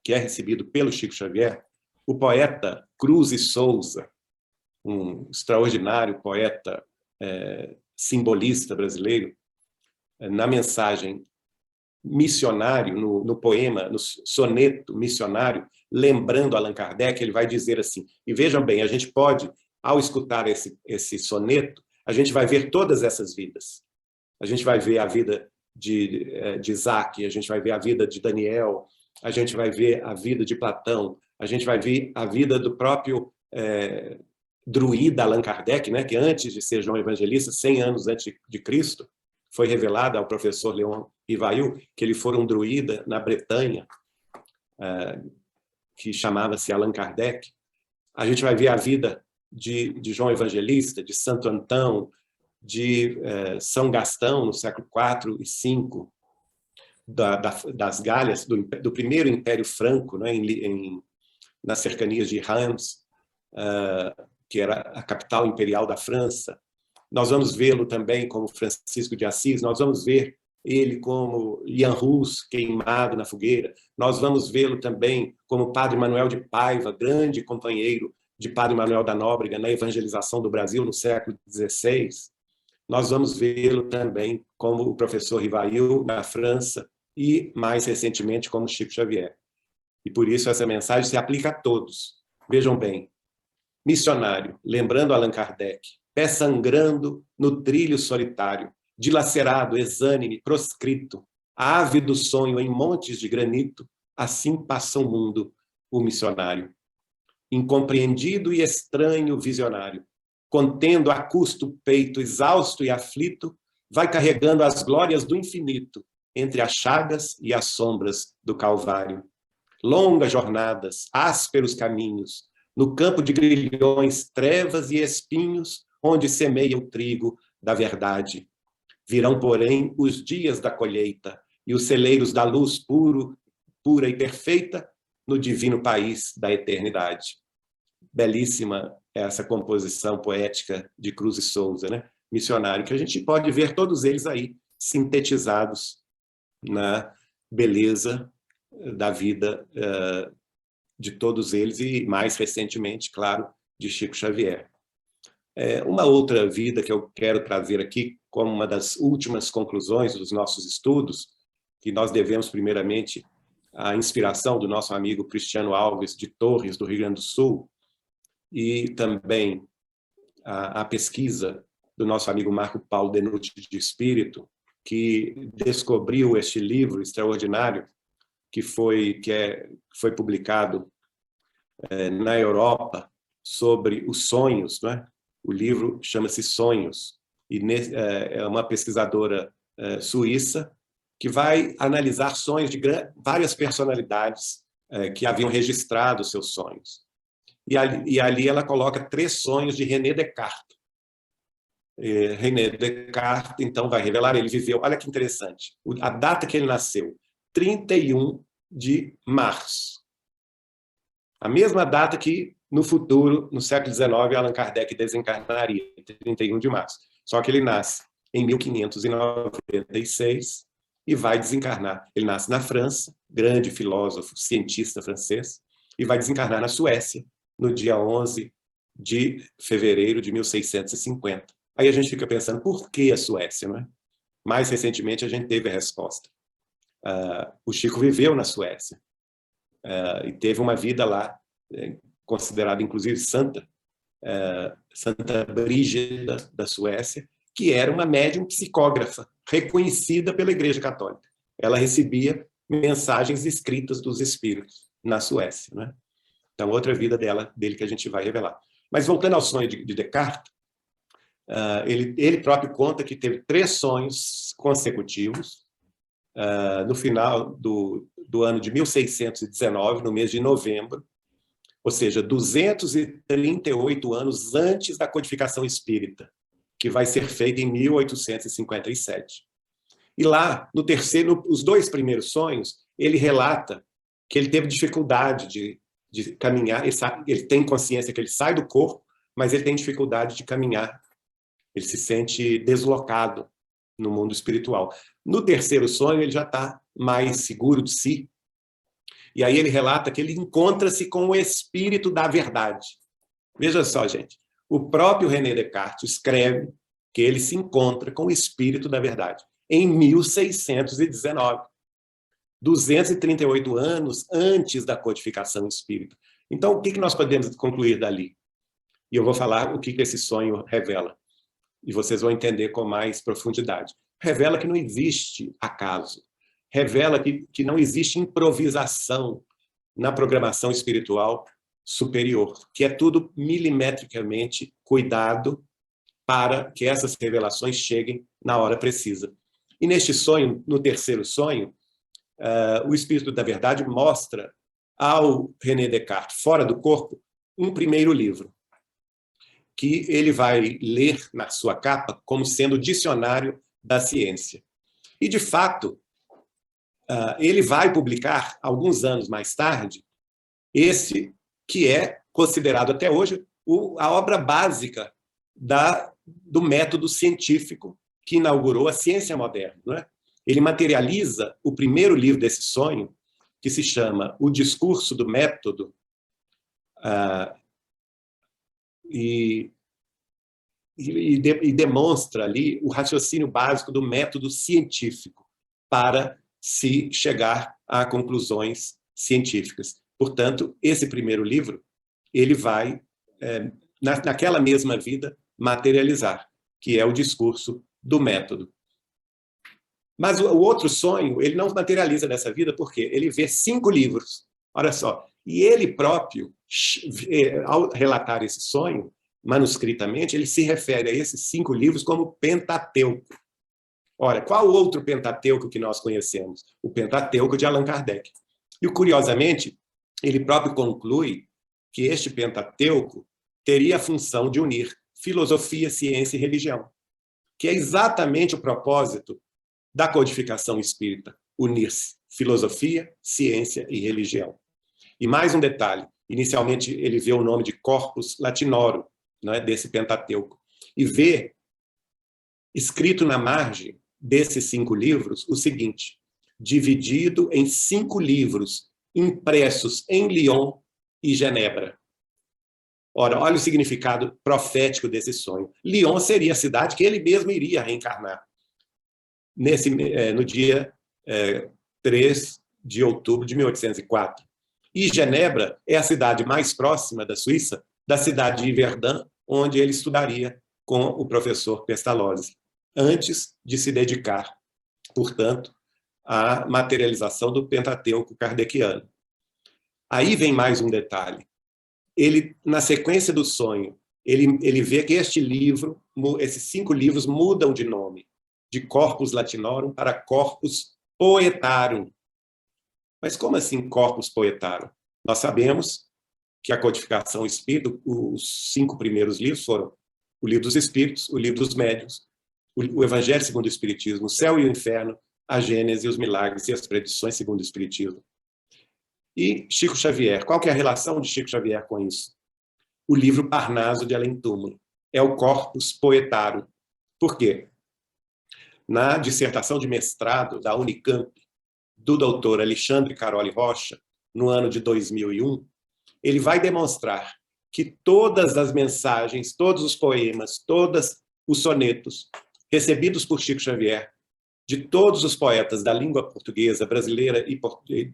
Speaker 2: que é recebido pelo Chico Xavier, o poeta Cruz e Souza, um extraordinário poeta simbolista brasileiro, na mensagem missionário, no poema, no soneto missionário, lembrando Allan Kardec, ele vai dizer assim, e vejam bem, a gente pode, ao escutar esse soneto, a gente vai ver todas essas vidas. A gente vai ver a vida de Isaac, a gente vai ver a vida de Daniel, a gente vai ver a vida de Platão, a gente vai ver a vida do próprio druida Allan Kardec, né, que antes de ser João Evangelista, 100 anos antes de Cristo, foi revelada ao professor Leon Ivail, que ele fora um druida na Bretanha, que chamava-se Allan Kardec. A gente vai ver a vida de João Evangelista, de Santo Antão, de São Gastão, no século IV e V, das Galhas, do primeiro Império Franco, né, nas cercanias de Reims, que era a capital imperial da França. Nós vamos vê-lo também como Francisco de Assis, nós vamos ver ele como Ian Rus, queimado na fogueira, nós vamos vê-lo também como Padre Manuel de Paiva, grande companheiro de Padre Manuel da Nóbrega na evangelização do Brasil no século XVI. Nós vamos vê-lo também como o professor Rivail na França e, mais recentemente, como Chico Xavier. E por isso essa mensagem se aplica a todos. Vejam bem, missionário, lembrando Allan Kardec, pé sangrando no trilho solitário, dilacerado, exânime, proscrito, ave do sonho em montes de granito, assim passa o mundo, o missionário. Incompreendido e estranho visionário, contendo a custo o peito exausto e aflito, vai carregando as glórias do infinito entre as chagas e as sombras do Calvário. Longas jornadas, ásperos caminhos, no campo de grilhões, trevas e espinhos, onde semeia o trigo da verdade. Virão, porém, os dias da colheita e os celeiros da luz pura e perfeita no divino país da eternidade. Belíssima essa composição poética de Cruz e Souza, né? Missionário, que a gente pode ver todos eles aí sintetizados na beleza da vida de todos eles e, mais recentemente, claro, de Chico Xavier. Uma outra vida que eu quero trazer aqui como uma das últimas conclusões dos nossos estudos, que nós devemos, primeiramente, à inspiração do nosso amigo Cristiano Alves de Torres, do Rio Grande do Sul, e também a pesquisa do nosso amigo Marco Paulo Denucci de Espírito, que descobriu este livro extraordinário que foi publicado na Europa sobre os sonhos, não é? O livro chama-se Sonhos, e é uma pesquisadora suíça que vai analisar sonhos de várias personalidades que haviam registrado seus sonhos. E ali ela coloca 3 sonhos de René Descartes. René Descartes, então, vai revelar, ele viveu, olha que interessante, a data que ele nasceu, 31 de março. A mesma data que, no futuro, no século XIX, Allan Kardec desencarnaria, 31 de março. Só que ele nasce em 1596 e vai desencarnar. Ele nasce na França, grande filósofo, cientista francês, e vai desencarnar na Suécia, no dia 11 de fevereiro de 1650. Aí a gente fica pensando, por que a Suécia, não é? Mais recentemente a gente teve a resposta. O Chico viveu na Suécia e teve uma vida lá, considerada inclusive santa, Santa Brígida da Suécia, que era uma médium psicógrafa, reconhecida pela Igreja Católica. Ela recebia mensagens escritas dos espíritos na Suécia, não é? Então, outra vida dele que a gente vai revelar. Mas voltando ao sonho de Descartes, ele próprio conta que teve 3 sonhos consecutivos no final do ano de 1619, no mês de novembro, ou seja, 238 anos antes da codificação espírita, que vai ser feita em 1857. E lá, os 2 primeiros sonhos, ele relata que ele teve dificuldade de caminhar, ele tem consciência que ele sai do corpo, mas ele tem dificuldade de caminhar. Ele se sente deslocado no mundo espiritual. No 3º sonho, ele já está mais seguro de si. E aí ele relata que ele encontra-se com o espírito da verdade. Veja só, gente. O próprio René Descartes escreve que ele se encontra com o espírito da verdade em 1619. 238 anos antes da codificação espírita. Então, o que nós podemos concluir dali? E eu vou falar o que esse sonho revela. E vocês vão entender com mais profundidade. Revela que não existe acaso. Revela que não existe improvisação na programação espiritual superior, que é tudo milimetricamente cuidado para que essas revelações cheguem na hora precisa. E neste sonho, no terceiro sonho, o Espírito da Verdade mostra ao René Descartes, fora do corpo, um primeiro livro, que ele vai ler na sua capa como sendo o dicionário da ciência. E, de fato, ele vai publicar, alguns anos mais tarde, esse que é considerado até hoje a obra básica do método científico que inaugurou a ciência moderna. Não é? Ele materializa o primeiro livro desse sonho, que se chama O Discurso do Método, e demonstra ali o raciocínio básico do método científico para se chegar a conclusões científicas. Portanto, esse primeiro livro, ele vai, naquela mesma vida, materializar, que é o discurso do método. Mas o outro sonho, ele não materializa nessa vida, porque ele vê 5 livros, olha só, e ele próprio, ao relatar esse sonho, manuscritamente, ele se refere a esses 5 livros como Pentateuco. Ora, qual outro Pentateuco que nós conhecemos? O Pentateuco de Allan Kardec. E, curiosamente, ele próprio conclui que este Pentateuco teria a função de unir filosofia, ciência e religião, que é exatamente o propósito da codificação espírita, unir filosofia, ciência e religião. E mais um detalhe, inicialmente ele vê o nome de Corpus Latinorum, né, desse Pentateuco, e vê escrito na margem desses 5 livros o seguinte: dividido em 5 livros impressos em Lyon e Genebra. Ora, olha o significado profético desse sonho. Lyon seria a cidade que ele mesmo iria reencarnar no dia 3 de outubro de 1804. E Genebra é a cidade mais próxima da Suíça, da cidade de Verdun, onde ele estudaria com o professor Pestalozzi, antes de se dedicar, portanto, à materialização do Pentateuco kardeciano. Aí vem mais um detalhe. Ele, na sequência do sonho, ele vê que esses 5 livros mudam de nome, de Corpus Latinorum para Corpus Poetarum. Mas como assim Corpus Poetarum? Nós sabemos que a codificação espírita, os 5 primeiros livros foram o Livro dos Espíritos, o Livro dos Médiuns, o Evangelho segundo o Espiritismo, o Céu e o Inferno, a Gênese, os Milagres e as Predições segundo o Espiritismo. E Chico Xavier, qual que é a relação de Chico Xavier com isso? O livro Parnaso de Além Túmulo. É o Corpus Poetarum. Por quê? Na dissertação de mestrado da Unicamp, do doutor Alexandre Caroli Rocha, no ano de 2001, ele vai demonstrar que todas as mensagens, todos os poemas, todos os sonetos recebidos por Chico Xavier, de todos os poetas da língua portuguesa, brasileira e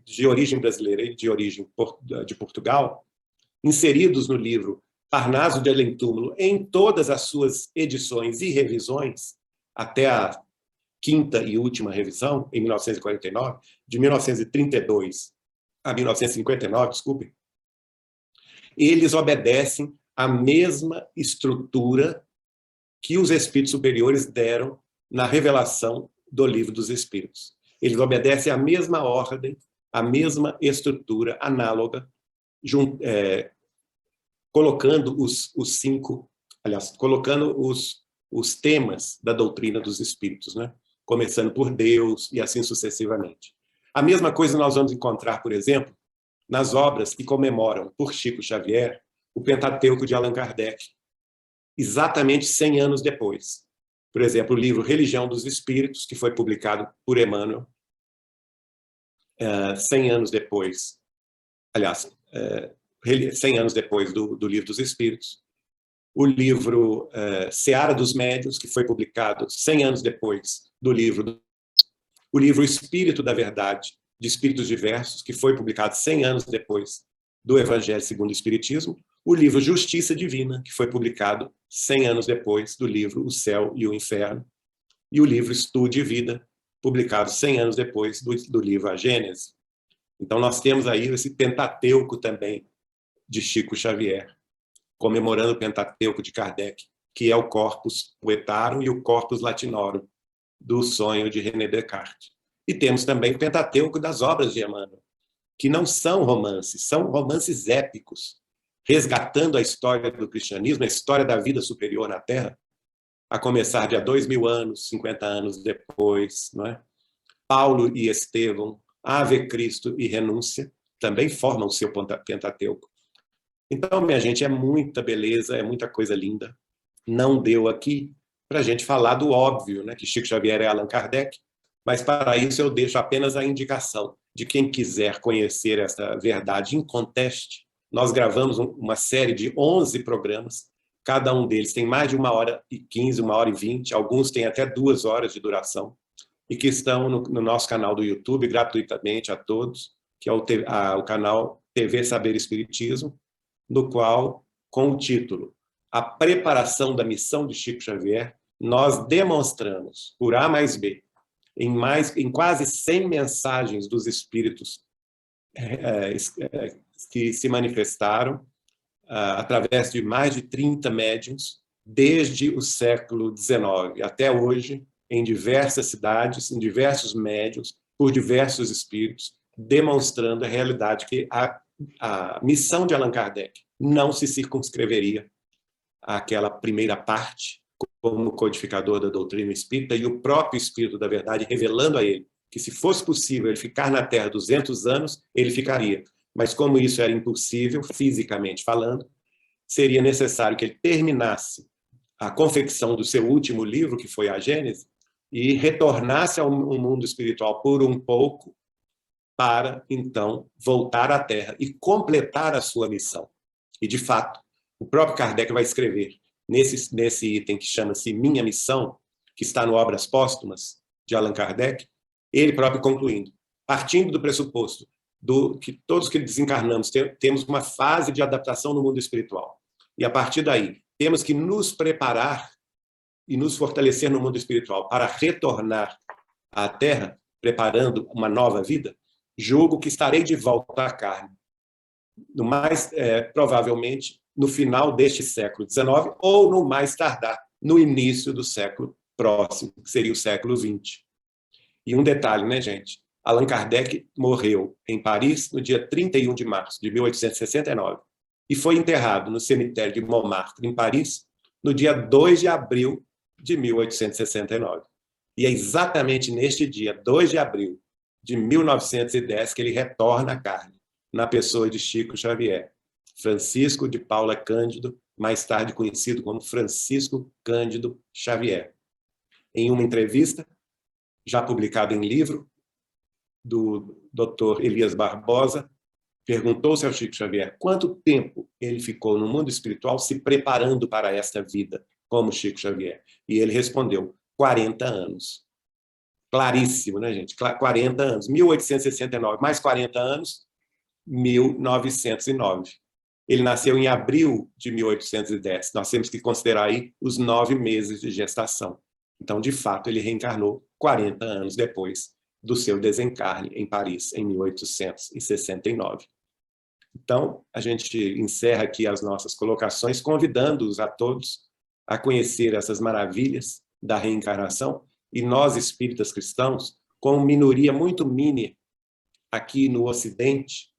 Speaker 2: de origem brasileira e de origem de Portugal, inseridos no livro Parnaso de Além Túmulo, em todas as suas edições e revisões, até a 5ª e última revisão, em 1949, de 1932 a 1959, desculpe, eles obedecem à mesma estrutura que os espíritos superiores deram na revelação do Livro dos Espíritos. Eles obedecem à mesma ordem, à mesma estrutura análoga, colocando colocando os temas da doutrina dos Espíritos, né? Começando por Deus e assim sucessivamente. A mesma coisa nós vamos encontrar, por exemplo, nas obras que comemoram, por Chico Xavier, o Pentateuco de Allan Kardec, exatamente 100 anos depois. Por exemplo, o livro Religião dos Espíritos, que foi publicado por Emmanuel, 100 anos depois, aliás, 100 anos depois do Livro dos Espíritos. O livro Seara dos Médiuns, que foi publicado 100 anos depois do livro. O livro Espírito da Verdade, de Espíritos Diversos, que foi publicado 100 anos depois do Evangelho segundo o Espiritismo. O livro Justiça Divina, que foi publicado 100 anos depois do livro O Céu e o Inferno. E o livro Estude e Vida, publicado 100 anos depois do livro A Gênese. Então, nós temos aí esse Pentateuco também de Chico Xavier, comemorando o Pentateuco de Kardec, que é o Corpus Poetarum e o Corpus Latinorum, do sonho de René Descartes. E temos também o Pentateuco das obras de Emmanuel, que não são romances épicos, resgatando a história do cristianismo, a história da vida superior na Terra, a começar de há 2000 anos, 50 anos depois, não é? Paulo e Estevão, Ave Cristo e Renúncia, também formam o seu Pentateuco. Então, minha gente, é muita beleza, é muita coisa linda. Não deu aqui para a gente falar do óbvio, né? Que Chico Xavier é Allan Kardec, mas para isso eu deixo apenas a indicação de quem quiser conhecer essa verdade inconteste. Nós gravamos uma série de 11 programas, cada um deles tem mais de 1h15, 1h20, alguns têm até 2 horas de duração, e que estão no nosso canal do YouTube, gratuitamente a todos, que é o canal TV Saber Espiritismo, no qual, com o título A Preparação da Missão de Chico Xavier, nós demonstramos, por A mais B, em quase 100 mensagens dos espíritos que se manifestaram através de mais de 30 médiuns, desde o século XIX até hoje, em diversas cidades, em diversos médiuns, por diversos espíritos, demonstrando a realidade que a missão de Allan Kardec não se circunscreveria àquela primeira parte, como codificador da doutrina espírita, e o próprio Espírito da Verdade revelando a ele que, se fosse possível ele ficar na Terra 200 anos, ele ficaria. Mas como isso era impossível, fisicamente falando, seria necessário que ele terminasse a confecção do seu último livro, que foi a Gênese, e retornasse ao mundo espiritual por um pouco, para, então, voltar à Terra e completar a sua missão. E, de fato, o próprio Kardec vai escrever nesse item que chama-se Minha Missão, que está no Obras Póstumas, de Allan Kardec, ele próprio concluindo, partindo do pressuposto que todos que desencarnamos temos uma fase de adaptação no mundo espiritual. E, a partir daí, temos que nos preparar e nos fortalecer no mundo espiritual para retornar à Terra, preparando uma nova vida. Julgo que estarei de volta à carne, provavelmente no final deste século XIX, ou no mais tardar, no início do século próximo, que seria o século XX. E um detalhe, né, gente? Allan Kardec morreu em Paris no dia 31 de março de 1869 e foi enterrado no cemitério de Montmartre, em Paris, no dia 2 de abril de 1869. E é exatamente neste dia, 2 de abril de 1910, que ele retorna à carne, na pessoa de Chico Xavier, Francisco de Paula Cândido, mais tarde conhecido como Francisco Cândido Xavier. Em uma entrevista, já publicada em livro, do Dr. Elias Barbosa, perguntou-se ao Chico Xavier quanto tempo ele ficou no mundo espiritual se preparando para esta vida, como Chico Xavier. E ele respondeu, 40 anos. Claríssimo, né, gente? 40 anos. 1869, mais 40 anos, 1909. Ele nasceu em abril de 1810. Nós temos que considerar aí os 9 meses de gestação. Então, de fato, ele reencarnou 40 anos depois do seu desencarne em Paris, em 1869. Então, a gente encerra aqui as nossas colocações, convidando-os a todos a conhecer essas maravilhas da reencarnação, e nós, espíritas cristãos, como minoria muito mínima aqui no Ocidente,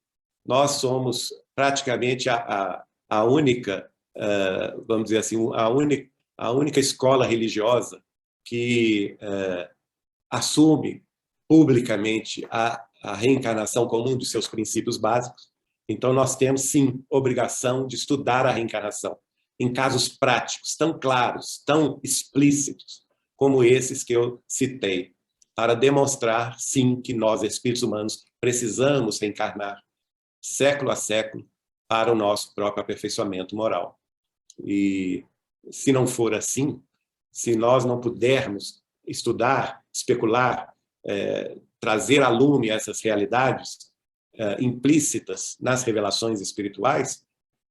Speaker 2: nós somos praticamente a única, vamos dizer assim, a única escola religiosa que assume publicamente a reencarnação como um dos seus princípios básicos. Então, nós temos, sim, obrigação de estudar a reencarnação em casos práticos, tão claros, tão explícitos, como esses que eu citei, para demonstrar, sim, que nós, espíritos humanos, precisamos reencarnar século a século para o nosso próprio aperfeiçoamento moral. E, se não for assim, se nós não pudermos estudar, especular, trazer à lume essas realidades implícitas nas revelações espirituais,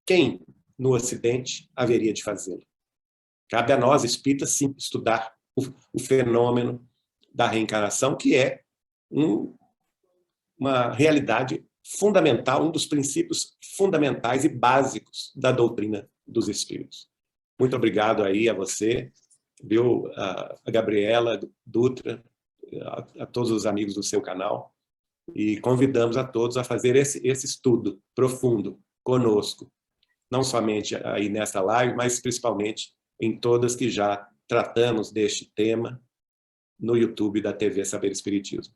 Speaker 2: quem no Ocidente haveria de fazê-lo? Cabe a nós, espíritas, sim, estudar o fenômeno da reencarnação, que é uma realidade fundamental, um dos princípios fundamentais e básicos da doutrina dos espíritos. Muito obrigado aí a você, viu? A Gabriela Dutra, a todos os amigos do seu canal, e convidamos a todos a fazer esse estudo profundo conosco, não somente aí nessa live, mas principalmente em todas que já tratamos deste tema no YouTube da TV Saber Espiritismo.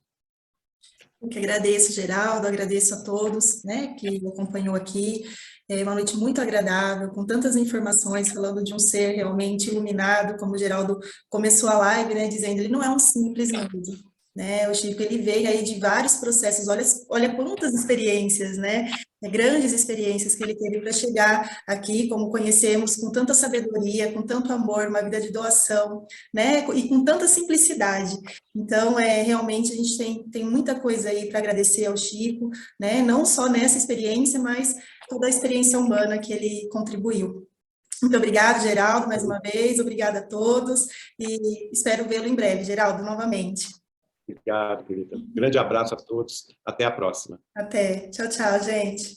Speaker 1: Eu que agradeço, Geraldo, agradeço a todos, né, que acompanhou aqui. É uma noite muito agradável, com tantas informações, falando de um ser realmente iluminado, como o Geraldo começou a live, né, dizendo, ele não é um simples médium, né, o Chico, ele veio aí de vários processos, olha quantas experiências, né, grandes experiências que ele teve para chegar aqui, como conhecemos, com tanta sabedoria, com tanto amor, uma vida de doação, né, e com tanta simplicidade. Então, realmente a gente tem muita coisa aí para agradecer ao Chico, né, não só nessa experiência, mas toda a experiência humana que ele contribuiu. Muito obrigada, Geraldo, mais uma vez, obrigada a todos, e espero vê-lo em breve, Geraldo, novamente.
Speaker 2: Obrigado, querida. Grande abraço a todos. Até a próxima.
Speaker 1: Até. Tchau, tchau, gente.